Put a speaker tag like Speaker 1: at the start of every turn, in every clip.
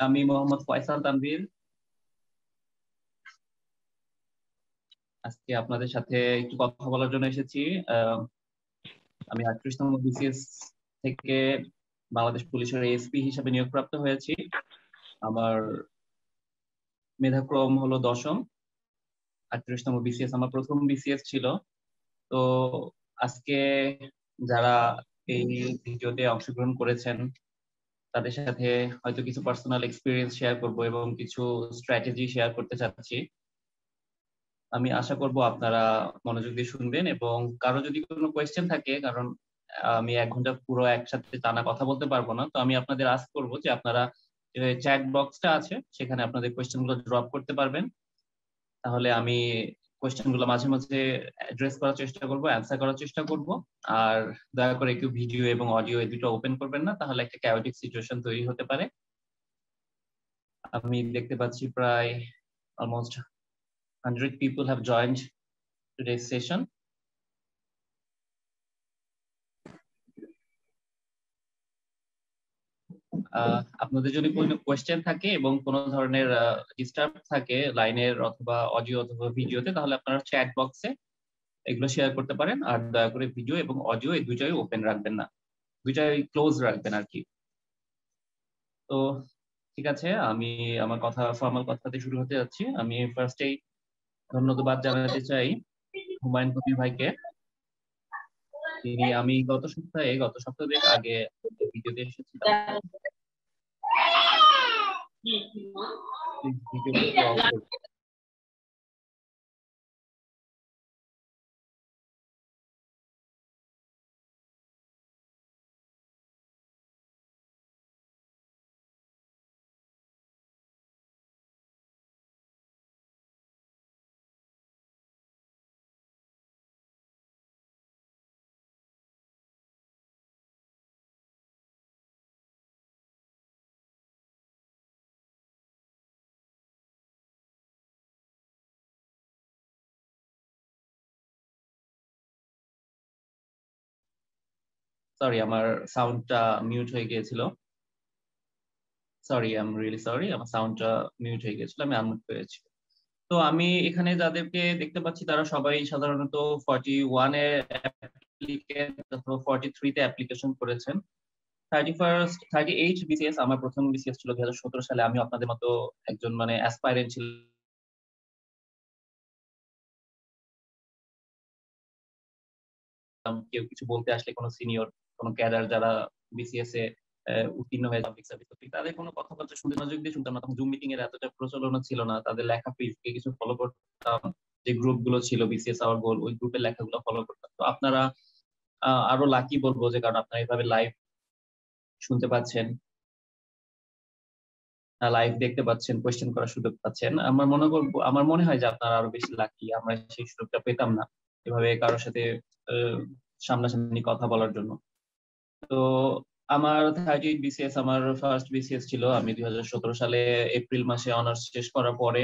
Speaker 1: আমি মোহাম্মদ ফয়সাল তানভীর। আজকে আপনাদের সাথে একটু কথা বলার জন্য এসেছি। আমি 38তম বিসিএস থেকে বাংলাদেশ পুলিশের এসপি হিসেবে নিয়োগপ্রাপ্ত হয়েছি। আমার মেধাক্রম হলো 10ম। 38তম বিসিএস আমার প্রথম বিসিএস ছিল। তো আজকে যারা এই ভিডিওতে অংশগ্রহণ করেছেন তাদের সাথে হয়তো কিছু পার্সোনাল এক্সপিরিয়েন্স শেয়ার করব এবং কিছু স্ট্র্যাটেজি শেয়ার করতে চাচ্ছি। আমি আশা করব আপনারা মনোযোগ দিয়ে শুনবেন এবং কারো যদি কোনো কোয়েশ্চেন থাকে, কারণ আমি 1 ঘন্টা পুরো একসাথে টানা কথা বলতে পারবো না, তো আমি আপনাদের আস্ক করব যে আপনারা চ্যাট বক্সটা আছে সেখানে আপনাদের কোয়েশ্চেন গুলো ড্রপ করতে পারবেন। তাহলে আমি কোয়েশ্চেন গুলো মাঝে মাঝে অ্যাড্রেস করার চেষ্টা করব, অ্যান্সার করার চেষ্টা করব। আর দয়া করে কেউ ভিডিও এবং অডিও এই দুটো ওপেন করবেন না, তাহলে একটা ক্যাওটিক সিচুয়েশন তৈরি হতে পারে। আমি দেখতে পাচ্ছি প্রায় almost 100 people have joined today's session. আপনাদের যদি কোনো কোয়েশ্চেন থাকে এবং কোনো ধরনের ডিস্টার্ব থাকে লাইনের অথবা অডিও অথবা ভিডিওতে, তাহলে আপনারা চ্যাট বক্সে এগুলো শেয়ার করতে পারেন। আর দয়া করে ভিডিও এবং অডিও এই দুইটাই ওপেন রাখবেন না, দুইটাই ক্লোজ রাখবেন আর কি। তো ঠিক আছে, আমি আমার ফর্মাল কথাতে শুরু হতে যাচ্ছি। আমি ফার্স্টেই ধন্যবাদ জানাতে চাই হুমায়ুন কবির ভাইকে। আমি গত সপ্তাহে আগে ভিডিওতে এসেছিলাম। ভিডিওটা অফ করুন। সরি, আমার সাউন্ডটা মিউট হয়ে গিয়েছিল। Sorry, I am really sorry, আমার সাউন্ডটা মিউট হয়ে গিয়েছিল, আমি আনমিউট করেছি। তো আমি এখানে যাদেরকে দেখতে পাচ্ছি তারা সবাই সাধারণত 41 এ অ্যাপ্লিকেন্ট অথবা 43 তে অ্যাপ্লিকেশন করেছেন। 38 বিসিএস আমার প্রথম বিসিএস ছিল 2017 সালে। আমি আপনাদের মতো একজন মানে অ্যাসপাইরেন্ট ছিলাম। কেউ কিছু বলতে আসলে কোনো সিনিয়র, কোনো ক্যাডার যারা বিসিএস এ উত্তীর্ণ হয়ে পাবলিক সার্ভিস, তাদের কোনো কথাবার্তা শুনতে মনোযোগ দিয়ে শুনতাম না। তখন জুম মিটিং এর এতটা প্রচলন ছিল না, তাদের লেখা পেজকে কিছু ফলো করতাম। যে গ্রুপ গুলো ছিল বিসিএস আওয়ার গোল, ওই গ্রুপের লেখাগুলো ফলো করতাম। তো আপনারা আরো লাকি বলবো যে কারণ আপনারা এইভাবে লাইভ শুনতে পাচ্ছেন, লাইভ দেখতে পাচ্ছেন, কোয়েশ্চেন করার সুযোগ পাচ্ছেন। আমার মনে হয় যে আপনারা আরো বেশি লাকি। আমরা সেই সুযোগটা পেতাম না এভাবে কারোর সাথে সামনাসামনি কথা বলার জন্য। তো আমার 38 বিসিএস আমার ফার্স্ট বিসিএস ছিল। আমি 2017 সালে এপ্রিল মাসে অনার্স শেষ করার পরে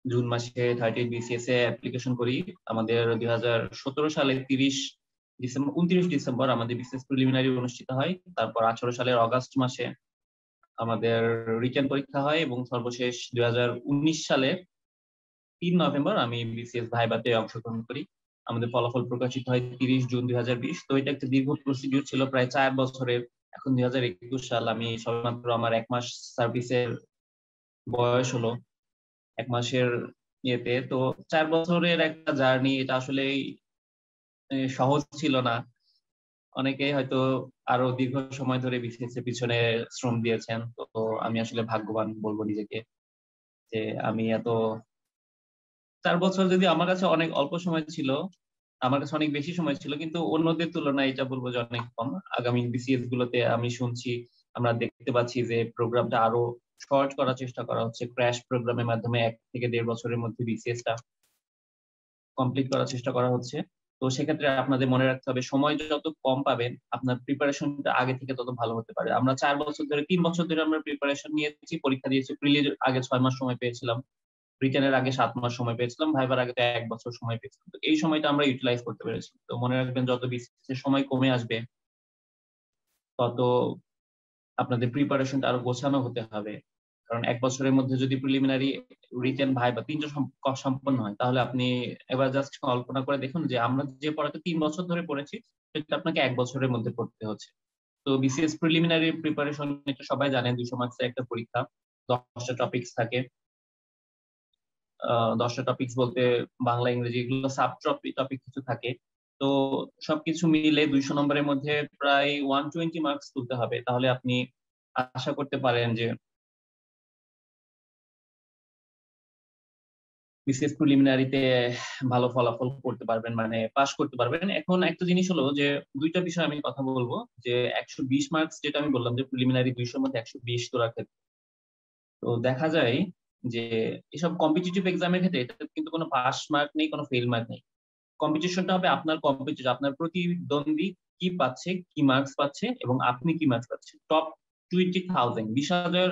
Speaker 1: জুন মাসে 38 বিসিএস এ অ্যাপ্লিকেশন করি। আমাদের 2017 সালে 29 ডিসেম্বর আমাদের বিসিএস প্রিলিমিনারি অনুষ্ঠিত হয়। তারপর 18 সালের অগাস্ট মাসে আমাদের রিটেন পরীক্ষা হয় এবং সর্বশেষ 2019 সালে 3 নভেম্বর আমি বিসিএস ভাইভাতে অংশগ্রহণ করি। আমাদের ফলাফল প্রকাশিত হয় 30 জুন 2020। তো এটা একটা দীর্ঘ প্রসিডিউর ছিল, প্রায় 4 বছরের। এখন 2021 সাল, আমি সবেমাত্র আমার 1 মাস সার্ভিসের বয়স হলো, 1 মাসের ইয়েতে। তো 4 বছরের একটা জার্নি, এটা আসলে সহজ ছিল না। অনেকেই হয়তো আরো দীর্ঘ সময় ধরে বিসিএস এর পিছনে শ্রম দিয়েছেন। তো আমি আসলে ভাগ্যবান বলবো নিজেকে যে আমি 4 বছর যদি আমার কাছে অনেক অল্প সময় ছিল, আমার কাছে অনেক বেশি সময় ছিল, কিন্তু অন্যদের তুলনায় এটা বলবো যে অনেক কম। আগামী বিসিএস গুলোতে আমি শুনছি, আমরা দেখতে পাচ্ছি যে প্রোগ্রামটা আরো শর্ট করার চেষ্টা করা হচ্ছে। ক্র্যাশ প্রোগ্রামের মাধ্যমে 1 থেকে 1.5 বছরের মধ্যে বিসিএস টা কমপ্লিট করার চেষ্টা করা হচ্ছে। তো সেক্ষেত্রে আপনাদের মনে রাখতে হবে, সময় যত কম পাবেন আপনার প্রিপারেশনটা আগে থেকে তত ভালো হতে পারে। আমরা 3 বছর ধরে আমরা প্রিপারেশন নিয়েছি, পরীক্ষা দিয়েছি। প্রিলির আগে 6 মাস সময় পেয়েছিলাম, রিটেনের আগে 7 মাস সময় পেয়েছিলাম, ভাইবার আগে তো 1 বছর সময় পেয়েছিলাম। তো এই সময়টা আমরা ইউটিলাইজ করতে পেরেছি। তো মনে রাখবেন, যত বিসিএস সময় কমে আসবে তত আপনাদের প্রিপারেশনটা আরো গোছানো হতে হবে। কারণ 1 বছরের মধ্যে যদি প্রিলিমিনারি, রিটেন, ভাইবা ৩টা সম্পন্ন হয়, তাহলে আপনি এবার জাস্ট কল্পনা করে দেখুন যে আমরা যে পড়াটা ৩ বছর ধরে পড়েছি সেটা আপনাকে 1 বছরের মধ্যে পড়তে হচ্ছে। তো বিসিএস প্রিলিমিনারি প্রিপারেশন এটা সবাই জানেন, 200 মার্কসের একটা পরীক্ষা, 10টা টপিকস থাকে। 10টা টপিকস বলতে বাংলা, ইংরেজি এগুলো সাব টপিক কিছু থাকে। তো সবকিছু মিলে 200 নম্বরের মধ্যে প্রায় 120 মার্কস তুলতে হবে। তাহলে আপনি আশা করতে পারেন যে বিসিএস প্রিলিমিনারিতে ভালো ফলাফল করতে পারবেন, মানে পাস করতে পারবেন। এখন একটা জিনিস হলো যে দুইটা বিষয় আমি কথা বলবো, যে 120 মার্কস যেটা আমি বললাম যে প্রিলিমিনারি 200 মধ্যে 120 তোলার ক্ষেত্রে, তো দেখা যায় যে এসব কম্পিটিটিভ এক্সামের ক্ষেত্রে এটা কিন্তু কোনো পাস মার্ক নেই, কোনো ফেল মার্ক নেই। কম্পিটিশনটা হবে আপনার কম্পিটিশন, আপনার প্রতিদ্বন্দ্বী কি পাচ্ছে, কি মার্কস পাচ্ছে এবং আপনি কি মার্কস পাচ্ছেন। টপ 20,000, 20,000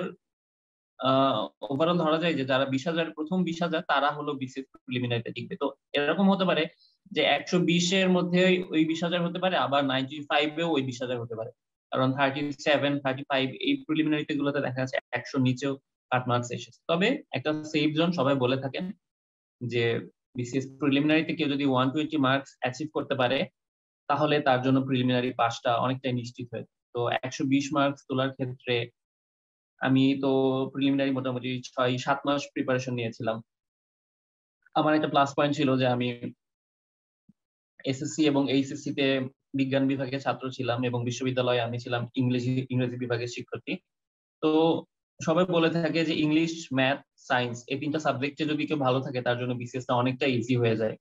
Speaker 1: ওভারঅল ধরা যায় যে যারা 20,000 প্রথম 20,000 তারা হলো বিসিএস প্রিলিমিনারিতে টিকবে। তো এরকম হতে পারে যে 120 এর মধ্যে ওই 20,000 হতে পারে, আবার 95 এও ওই 20,000 হতে পারে। কারণ 37, 35 এই প্রিলিমিনারিতে গুলোতে দেখা যাচ্ছে 100 নিচেও কাট মার্কস এসেছে। তবে একটা সেফ জোন সবাই বলে থাকেন যে বিসিএস প্রিলিমিনারিতে কেউ যদি 120 মার্কস অ্যাচিভ করতে পারে তাহলে তার জন্য প্রিলিমিনারি পাসটা অনেকটাই নিশ্চিত হয়ে যায়। তো 120 মার্কস তোলার ক্ষেত্রে আমি তো প্রিলিমিনারি মোটামুটি 6-7 মাস প্রিপারেশন নিয়েছিলাম। আমার একটা প্লাস পয়েন্ট ছিল যে আমি এসএসসি এবং এইচএসসি তে বিজ্ঞান বিভাগের ছাত্র ছিলাম এবং বিশ্ববিদ্যালয়ে আমি ছিলাম ইংরেজি বিভাগের শিক্ষার্থী। তো সবাই বলে থাকে যে ইংলিশ, ম্যাথ, সায়েন্স এই 3টা সাবজেক্টে যদি কেউ ভালো থাকে তার জন্য বিসিএস টা অনেকটা ইজি হয়ে যায়।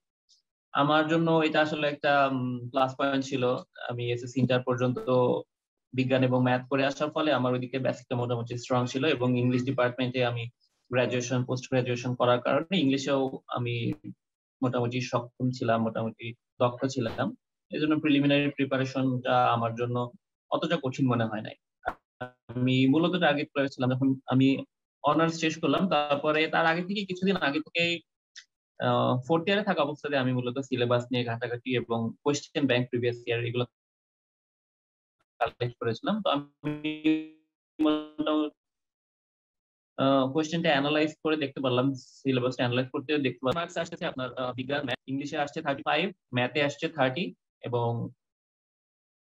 Speaker 1: আমার জন্য এটা আসলে একটা প্লাস পয়েন্ট ছিল। আমি এসএসসি ইন্টার পর্যন্ত বিজ্ঞান এবং ম্যাথ করে আসার ফলে আমার ওইদিকে বেসিকটা মোটামুটি স্ট্রং ছিল এবং ইংলিশ ডিপার্টমেন্টে আমি গ্রাজুয়েশন, পোস্ট গ্রাজুয়েশন করার কারণে ইংলিশেও আমি মোটামুটি সক্ষম ছিলাম, মোটামুটি দক্ষ ছিলাম। এই জন্য প্রিলিমিনারি প্রিপারেশনটা আমার জন্য অতটা কঠিন মনে হয় নাই। আমি মূলত টার্গেট করেছিলাম যখন আমি অনার্স শেষ করলাম, তারপরে তার আগে থেকে কিছুদিন আগে থেকেই ফোর্থ ইয়ারে থাকা অবস্থাতে আমি মূলত সিলেবাস নিয়ে ঘাটাঘাটি এবং কোয়েশ্চেন ব্যাংক প্রিভিয়াস ইয়ার এগুলো কালেক্ট করেছিলাম। তো আমি কোয়েশ্চেনটা অ্যানালাইজ করে দেখতে পারলাম, সিলেবাসটা অ্যানালাইজ করতে দেখতে পারলাম মার্কস আসছে আপনার বিজ্ঞান, ম্যাথ, ইংলিশে আসছে 35, ম্যাথে আসছে 30 এবং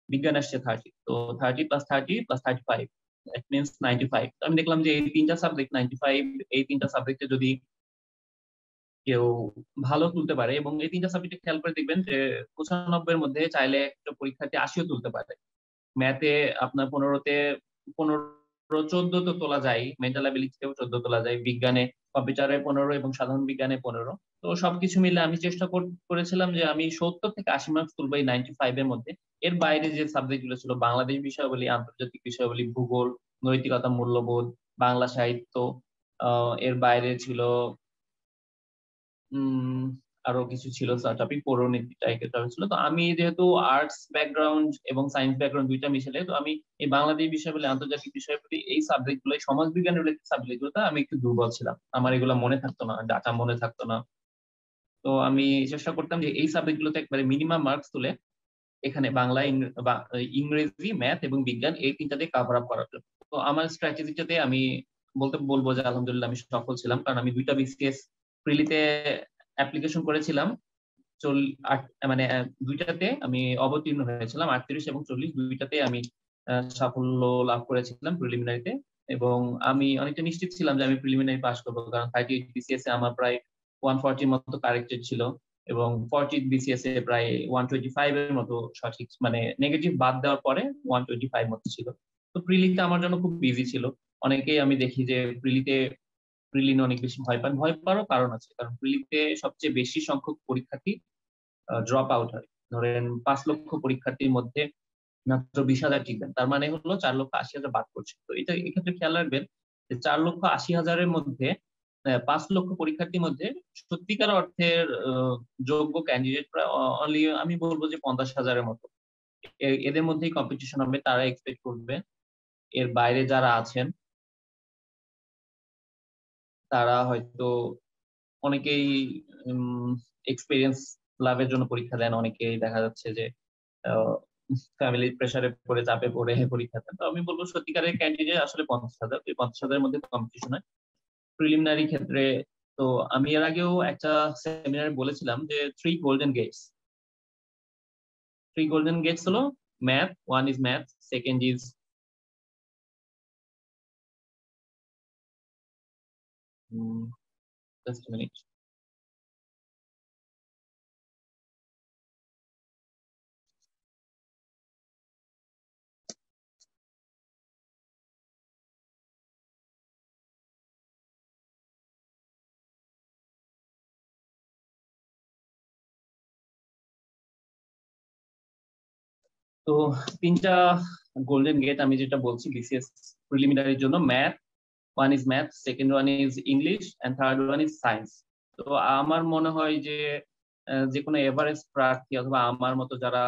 Speaker 1: বিজ্ঞান আসছে 30। তো 30 প্লাস 30 প্লাস 35 দ্যাট মিন্স 95। তো আমি দেখলাম যে এই 3টা সাবজেক্ট 95, এই 3টা সাবজেক্টে যদি কেউ ভালো তুলতে পারে, এবং এই 3টা সাবজেক্টে খেয়াল করে দেখবেন যে 95 এর মধ্যে চাইলে একটা পরীক্ষার্থী 80ও তুলতে পারে। ম্যাথে আপনার 15তে 15, 14 তো তোলা যায়, মেন্টাল অ্যাবিলিটিতেও 14 তোলা যায়, বিজ্ঞানে কম্পিউটারে 15 এবং সাধারণ বিজ্ঞানে 15। তো সবকিছু মিলে আমি চেষ্টা করেছিলাম যে আমি 70 থেকে 80 মার্কস তুলবো এই 95 এর মধ্যে। এর বাইরে যে সাবজেক্ট গুলো ছিল, বাংলাদেশ বিষয়াবলী, আন্তর্জাতিক বিষয়াবলী, ভূগোল, নৈতিকতা, মূল্যবোধ, বাংলা সাহিত্য, এর বাইরে ছিল উম আরো কিছু ছিল টপিক, পৌরনীতি টাইপের টপিক ছিল। তো আমি যেহেতু আর্টস ব্যাকগ্রাউন্ড এবং সায়েন্স ব্যাকগ্রাউন্ড দুইটা মিশেলে, তো আমি এই বাংলাদেশ বিষয়াবলী, আন্তর্জাতিক বিষয়াবলী এই সাবজেক্ট গুলো, সমাজ বিজ্ঞান রিলেটেড সাবজেক্ট গুলোতে আমি একটু দুর্বল ছিলাম। আমার এগুলো মনে থাকতো না, ডাটা মনে থাকতো না। তো আমি চেষ্টা করতাম যে এই সাবজেক্ট গুলোতে একবারে মিনিমাম মার্কস তুলে এখানে বাংলা, ইংরেজি, ম্যাথ এবং বিজ্ঞান এই 3টাতে কভার আপ করার জন্য। তো আমার স্ট্র্যাটেজিটাতে আমি বলবো যে আলহামদুলিল্লাহ আমি সফল ছিলাম, কারণ আমি দুইটা বিসিএস প্রিলিতে অ্যাপ্লিকেশন করেছিলাম। মানে দুইটাতে আমি অবতীর্ণ হয়েছিলাম, 38 এবং 40 দুইটাতে আমি সাফল্য লাভ করেছিলাম প্রিলিমিনারিতে। এবং আমি অনেকটা নিশ্চিত ছিলাম যে আমি প্রিলিমিনারি পাস করবো, কারণ 38 বিসিএস এ আমার প্রায় 140 মতো কারেক্টেড ছিল এবং 40 বিসিএস এ প্রায় 125 এর মতো সঠিক, মানে নেগেটিভ বাদ দেওয়ার পরে 125 মতো ছিল। তো প্রিলিতে আমার জন্য খুব ইজি ছিল। অনেকেই আমি দেখি যে প্রিলিনে অনেক বেশি ভয় পান। ভয় পাওয়ারও কারণ আছে, কারণ প্রিলিতে সবচেয়ে বেশি সংখ্যক পরীক্ষার্থী ড্রপ আউট হয়। ধরেন 5 লক্ষ পরীক্ষার্থীর মধ্যে মাত্র 20,000 টিকবেন, তার মানে হলো 4,80,000 বাদ পড়ছে। তো এটা এক্ষেত্রে খেয়াল রাখবেন যে 4,80,000-এর মধ্যে 5 লক্ষ পরীক্ষার্থীর মধ্যে সত্যিকার অর্থের যোগ্য ক্যান্ডিডেট প্রায় অনলি আমি বলবো যে 50,000-এর মতো। এদের মধ্যেই কম্পিটিশন হবে, তারা এক্সপেক্ট করবে। এর বাইরে যারা আছেন তারা হয়তো অনেকেই এক্সপিরিয়েন্স লাভের জন্য পরীক্ষা দেন, অনেকেই দেখা যাচ্ছে যে ফ্যামিলির প্রেসারে পড়ে চাপে পড়ে পরীক্ষাতে। তো আমি বলবো সত্যিকারের ক্যান্ডিডেট আসলে 50,000, এই 50,000-এর মধ্যে কম্পিটিশন হয় প্রিলিমিনারি ক্ষেত্রে। তো আমি এর আগেও একটা সেমিনারে বলেছিলাম যে 3 গোল্ডেন গেটস হলো math, one is math, second is just minute. তো 3টা গোল্ডেন গেট আমি যেটা বলছি বিসিএস প্রিলিমিনারির জন্য, math, one is math, second one is English, and third one is science. তো আমার মনে হয় যে যে কোনো এভারেজ প্রার্থী অথবা আমার মতো যারা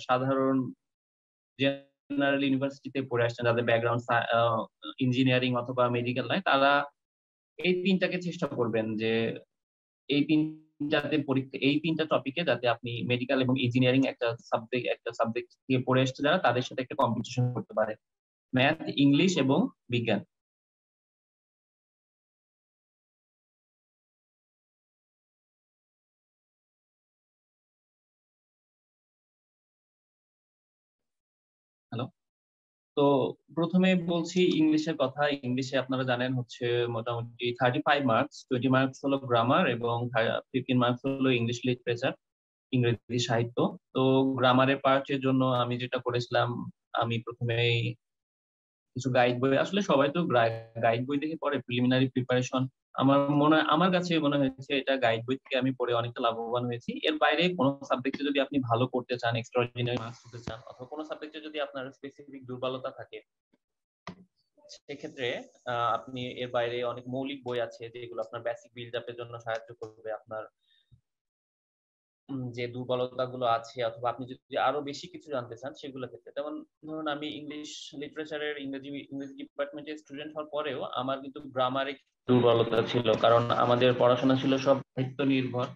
Speaker 1: সাধারণ জেনারেল ইউনিভার্সিটিতে পড়ে আসছেন, যাদের ব্যাকগ্রাউন্ড ইঞ্জিনিয়ারিং অথবা মেডিকেল নয়, তারা এই 3টাকে চেষ্টা করবেন যে এই 3টাতে পরীক্ষা, এই 3টা টপিকে যাতে আপনি মেডিকেল এবং ইঞ্জিনিয়ারিং একটা সাবজেক্ট দিয়ে পড়ে এসছে যারা, তাদের সাথে একটা কম্পিটিশন করতে পারে, ম্যাথ, ইংলিশ এবং বিজ্ঞান। হ্যালো। তো প্রথমে বলছি ইংলিশের কথা। ইংলিশে আপনারা জানেন হচ্ছে মোটামুটি 35 মার্কস, 20 মার্কস হলো গ্রামার এবং 15 মার্কস হলো ইংলিশ লিটারেচার, ইংরেজি সাহিত্য। তো গ্রামারের পার্টের জন্য আমি যেটা করেছিলাম, আমি প্রথমেই কিছু গাইড বই, আসলে সবাই তো গাইড বই দেখে পড়ে প্রিলিমিনারি প্রিপারেশন। আমার কাছে মনে হয়েছে এটা গাইড বই থেকে আমি পড়ে অনেকটা লাভবান হয়েছি। এর বাইরে কোনো সাবজেক্টে যদি আপনি ভালো করতে চান, এক্সট্রাঅর্ডিনারি মার্কস করতে চান, অথবা কোনো সাবজেক্টে যদি আপনার স্পেসিফিক দুর্বলতা থাকে, সেক্ষেত্রে আপনি এর বাইরে অনেক মৌলিক বই আছে যেগুলো আপনার বেসিক বিল্ড আপের জন্য সাহায্য করবে। আপনার যে দুর্বলতা গুলো আছে, অথবা আপনি যদি আরো বেশি কিছু জানতে চান সেগুলো ক্ষেত্রে, যেমন ধরুন আমি ইংলিশ লিটারেচারের ইংরেজি ডিপার্টমেন্টের স্টুডেন্ট হওয়ার পরেও আমার কিন্তু গ্রামারে দুর্বলতা ছিল, কারণ আমাদের পড়াশোনা ছিল সব সাহিত্য নির্ভর।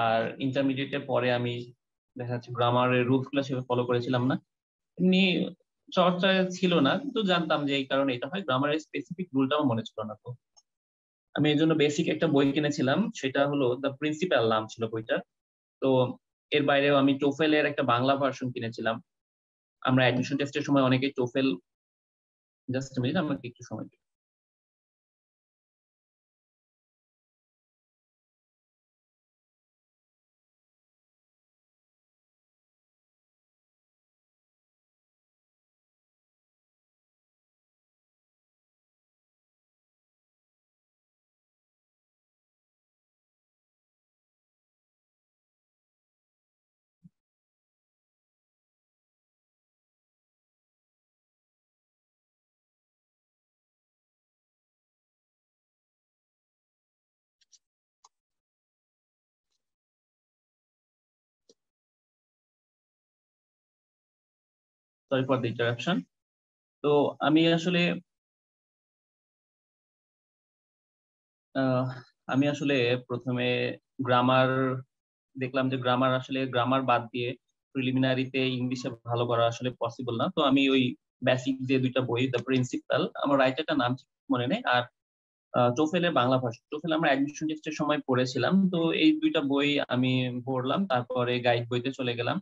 Speaker 1: আর ইন্টারমিডিয়েটের পরে আমি দেখা যাচ্ছে গ্রামারের রুলস গুলো সেভাবে ফলো করেছিলাম না, এমনি চর্চা ছিল না, কিন্তু জানতাম যে এই কারণে এটা হয়, গ্রামারের স্পেসিফিক রুলটা আমার মনে ছিল না। তো আমি এই জন্য বেসিক একটা বই কিনেছিলাম, সেটা হলো দ্য প্রিন্সিপাল, নাম ছিল বইটা। তো এর বাইরেও আমি টোফেলের একটা বাংলা ভার্সন কিনেছিলাম। আমরা অ্যাডমিশন টেস্টের সময় অনেকেই টোফেল, জাস্ট মিনিট আমাকে একটু সময় দিন। Sorry for the interruption. তো আমি আসলে আহ, আমি আসলে প্রথমে গ্রামার দেখলাম যে গ্রামার বাদ দিয়ে প্রিলিমিনারিতে ইংলিশে ভালো করা আসলে পসিবল না। তো আমি ওই বেসিক যে দুইটা বই, দ্য প্রিন্সিপাল, আমার রাইটারটার নাম ঠিক মনে নেই, আর টোফেলের বাংলা ভার্সন, টোফেল আমরা অ্যাডমিশন টেস্টের সময় পড়েছিলাম। তো এই দুইটা বই আমি পড়লাম, তারপরে গাইড বইতে চলে গেলাম।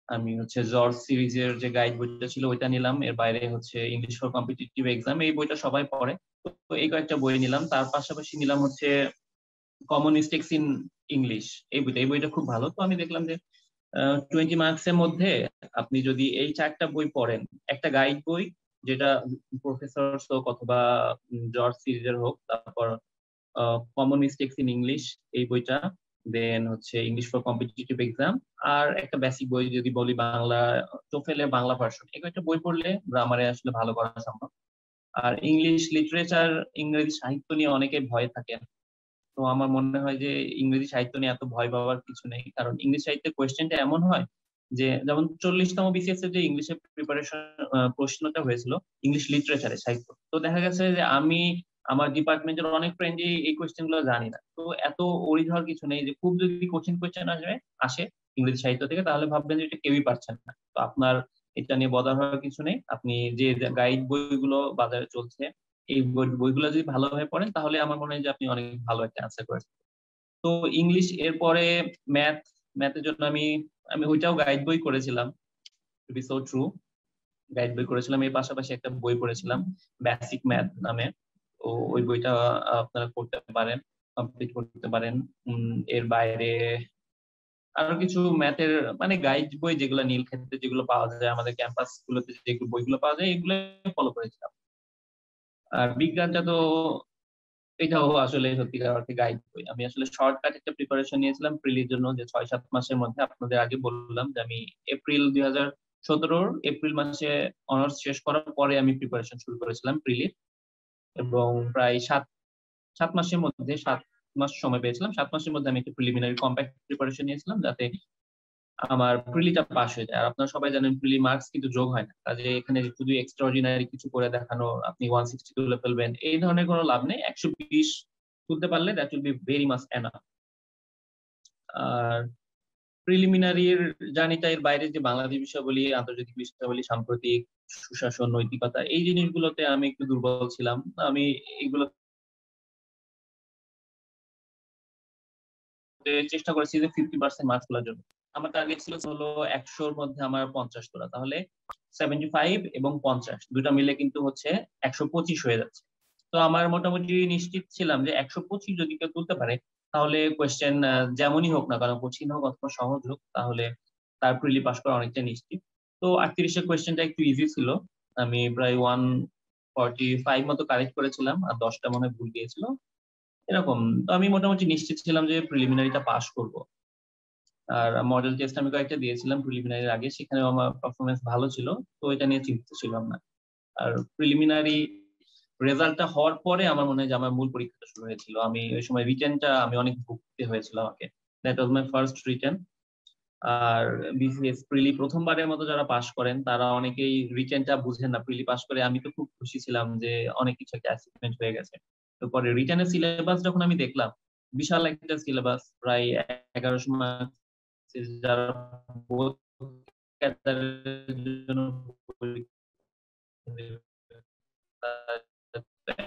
Speaker 1: আমি হচ্ছে জর্জ সিরিজের যে গাইড বইটা ছিল ওইটা নিলাম। এর বাইরে হচ্ছে ইংলিশ ফর কম্পিটিটিভ এক্সাম, এই বইটা সবাই পড়ে, তো এই কয়েকটা বই নিলাম। তার পাশাপাশি নিলাম হচ্ছে কমন মিস্টেকস ইন ইংলিশ, এই বইটা খুব ভালো। তো আমি দেখলাম যে 20 মার্কস এর মধ্যে আপনি যদি এই 4টা বই পড়েন, একটা গাইড বই যেটা প্রফেসর হোক অথবা জর্জ সিরিজের হোক, তারপর কমন মিস্টেকস ইন ইংলিশ এই বইটা, দেন হচ্ছে ইংলিশ ফর কম্পিটিটিভ এক্সাম, আর একটা বেসিক বই যদি বলি বাংলা, টোফেলের বাংলা ভার্সন, এই কয়েকটা বই পড়লে গ্রামারে আসলে ভালো করা সম্ভব। আর ইংলিশ লিটারেচার, ইংরেজি সাহিত্য নিয়ে অনেকে ভয় থাকেন। তো আমার মনে হয় যে ইংরেজি সাহিত্য নিয়ে এত ভয় পাওয়ার কিছু নেই, কারণ ইংলিশ সাহিত্যের কোয়েশ্চেনটা এমন হয় যে, যেমন 40তম বিসিএস এর যে ইংলিশের প্রিপারেশন প্রশ্নটা হয়েছিল ইংলিশ লিটারেচারে সাহিত্য, তো দেখা গেছে যে আমি আমার ডিপার্টমেন্টের অনেক ফ্রেন্ডই এই কোয়েশ্চেন গুলো জানি না। তো এত ওরিড হওয়ার কিছু নেই, যে খুব যদি কঠিন কোয়েশ্চেন আসে ইংরেজি সাহিত্য থেকে, তাহলে ভাববেন যে এটা কেউই পারছেন না। তো আপনার এটা নিয়ে বদার হওয়ার কিছু নেই। আপনি যে গাইড বইগুলো বাজারে চলছে এই বইগুলো যদি ভালোভাবে পড়েন তাহলে আমার মনে হয় যে আপনি অনেক ভালো একটা অ্যান্সার করেছেন। তো ইংলিশ এরপরে ম্যাথ, ম্যাথের জন্য আমি আমি ওইটাও গাইড বই করেছিলাম, to be so true. Guide বই করেছিলাম, এর পাশাপাশি একটা বই পড়েছিলাম বেসিক ম্যাথ নামে। তো ওই বইটা আপনারা পড়তে পারেন, কমপ্লিট করতে পারেন। এর বাইরে আরো কিছু ম্যাথের মানে গাইড বই যেগুলো নীলক্ষেতে যেগুলো পাওয়া যায় আমাদের ক্যাম্পাস গুলোতে, যেগুলো বইগুলো পাওয়া যায় এগুলো ফলো করেছিলাম। আর বিজ্ঞানটা তো এটাও আসলে সত্যিকার অর্থে গাইড বই। আমি আসলে শর্টকাট একটা প্রিপারেশন নিয়েছিলাম প্রিলির জন্য, যে 6-7 মাসের মধ্যে। আপনাদের আগে বললাম যে আমি এপ্রিল 2017 এপ্রিল মাসে অনার্স শেষ করার পরে আমি প্রিপারেশন শুরু করেছিলাম প্রিলির। এবং প্রায় 7 মাসের মধ্যে, 7 মাস সময় পেয়েছিলাম, 7 মাসের মধ্যে আমি একটা প্রিলিমিনারি কম্প্যাক্ট প্রিপারেশন নিয়েছিলাম যাতে আমার প্রিলিটা পাস হয়ে যায়। আর আপনারা সবাই জানেন প্রিলি মার্কস কিন্তু যোগ হয় না, কাজে এখানে শুধু এক্সট্রাঅর্ডিনারি কিছু করে দেখানো, আপনি 160 তুলে ফেলবেন, এই ধরনের কোনো লাভ নেই। 120 তুলতে পারলে that will be very much enough. আর প্রিলিমিনারির জার্নিটা এর বাইরে যে বাংলাদেশ বিষয়াবলী, আন্তর্জাতিক বিষয়াবলী, সাম্প্রতিক, সুশাসন, নৈতিকতা, এই জিনিসগুলোতে আমি একটু দুর্বল ছিলাম। আমি এগুলো চেষ্টা করেছি যে 50% মার্কস তোলার জন্য। আমার টার্গেট ছিল হলো 100-র মধ্যে আমার 50 তোলা, তাহলে 75 এবং 50 দুটা মিলে কিন্তু হচ্ছে 125 হয়ে যাচ্ছে। তো আমার মোটামুটি নিশ্চিত ছিলাম যে 125 যদি কেউ তুলতে পারে তাহলে কোয়েশ্চেন যেমনই হোক না কারণ, কঠিন হোক অথবা সহজ হোক, তাহলে তার প্রিলি পাস করা অনেকটা নিশ্চিত। তো 38-এর কোয়েশ্চেনটা একটু ইজি ছিল, আমি প্রায় 145 মতো কারেক্ট করেছিলাম, আর 10টা মনে হয় ভুল গিয়েছিল এরকম। তো আমি মোটামুটি নিশ্চিত ছিলাম যে প্রিলিমিনারিটা পাস করব। আর মডেল টেস্ট আমি কয়েকটা দিয়েছিলাম প্রিলিমিনারির আগে, সেখানেও আমার পারফরমেন্স ভালো ছিল, তো এটা নিয়ে চিন্তিত ছিলাম না। আর প্রিলিমিনারি রেজাল্টটা হওয়ার পরে আমার মনে হয় যে আমার মূল পরীক্ষাটা শুরু হয়েছিল। আমি ওই সময় রিটেনটা আমি অনেক ভুগতে হয়েছিল আমাকে, that was my first written. আর বিসিএস প্রিলি প্রথমবারের মতো যারা পাশ করেন তারা অনেকেই রিটেনটা বুঝেন না, প্রিলি পাশ করে আমি তো খুব খুশি ছিলাম যে অনেক কিছু একটা অ্যাচিভমেন্ট হয়ে গেছে। তো পরে রিটেনের সিলেবাস যখন আমি দেখলাম, বিশাল একটা সিলেবাস, প্রায় 1100 মার্কস, যারা both ক্যাডারের জন্য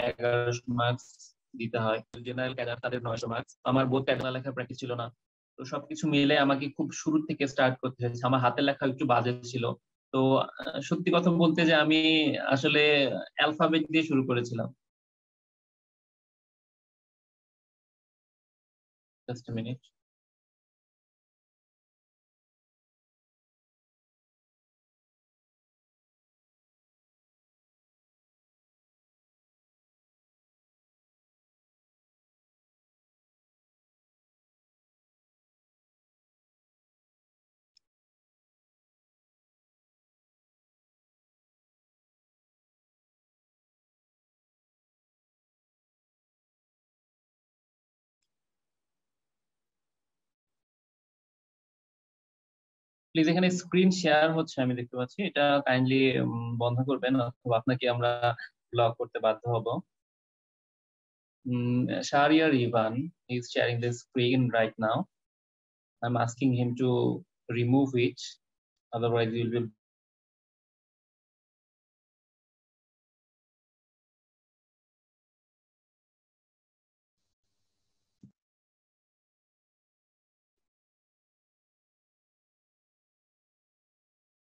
Speaker 1: 1100 মার্কস দিতে হয়, জেনারেল ক্যাডার তাদের 900 মার্কস। আমার বোধ ক্যাডার লেখার প্র্যাকটিস ছিল না, তো সবকিছু মিলে আমাকে খুব শুরু থেকে স্টার্ট করতে হয়েছে। আমার হাতের লেখা একটু বাজে ছিল। তো সত্যি কথা বলতে যে আমি আসলে অ্যালফাবেট দিয়ে শুরু করেছিলাম। Just a minute. প্লিজ, এখানে স্ক্রিন শেয়ার হচ্ছে আমি দেখতে পাচ্ছি, এটা কাইন্ডলি বন্ধ করবেন, অথবা আপনাকে আমরা ব্লক করতে বাধ্য হব। Shahriar Ivan is sharing the screen right now. I'm asking him to remove it, otherwise you'll be.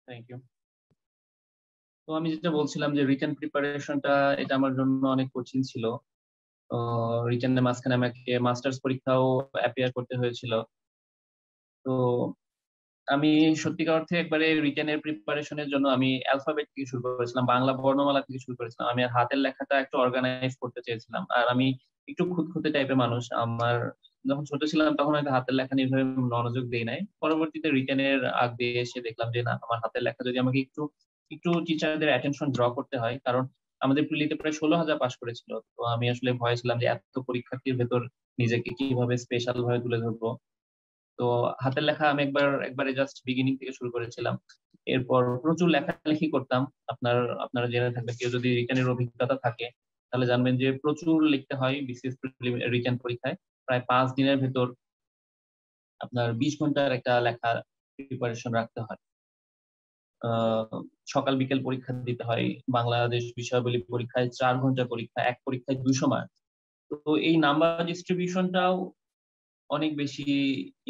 Speaker 1: Thank you. তো আমি যেটা বলছিলাম যে রিটেন প্রিপারেশনটা এটা আমার জন্য অনেক কঠিন ছিল। রিটেনের মাঝখানে আমাকে মাস্টার্স পরীক্ষাও অ্যাপিয়ার করতে হয়েছিল। তো আমি সত্যিকার অর্থে একবারে রিটেনের প্রিপারেশনের জন্য আমি অ্যালফাবেট থেকে শুরু করেছিলাম, বাংলা বর্ণমালা থেকে শুরু করেছিলাম। আমি আর হাতের লেখাটা একটু অর্গানাইজ করতে চেয়েছিলাম। আর আমি একটু খুঁতখুঁতে টাইপের মানুষ, আমার যখন ছোট ছিলাম তখন হয়তো হাতের লেখা নিয়ে এভাবে মনোযোগ দেই নাই। পরবর্তীতে রিটেনের আগ দিয়ে এসে দেখলাম যে না, আমার হাতের লেখা যদি আমাকে একটু একটু টিচারদের অ্যাটেনশন ড্র করতে হয়, কারণ আমাদের প্রিলিতে প্রায় 16,000 পাস করেছিল। তো আমি আসলে ভয় ছিলাম যে এত পরীক্ষার্থীর ভেতর নিজেকে কিভাবে স্পেশাল ভাবে তুলে ধরবো। তো হাতের লেখা আমি একবারে জাস্ট বিগিনিং থেকে শুরু করেছিলাম। এরপর প্রচুর লেখালেখি করতাম। আপনারা জেনে থাকবেন, কেউ যদি রিটেনের অভিজ্ঞতা থাকে তাহলে জানবেন যে প্রচুর লিখতে হয় বিসিএস রিটেন পরীক্ষায়। প্রায় 5 দিনের ভেতর আপনার 20 ঘন্টার একটা লেখা প্রিপারেশন রাখতে হয়। সকাল বিকেল পরীক্ষা দিতে হয়। বাংলাদেশ বিষয়াবলী পরীক্ষায় 4 ঘন্টা পরীক্ষা, এক পরীক্ষায় 200 মার্ক। তো এই নাম্বার ডিস্ট্রিবিউশনটাও অনেক বেশি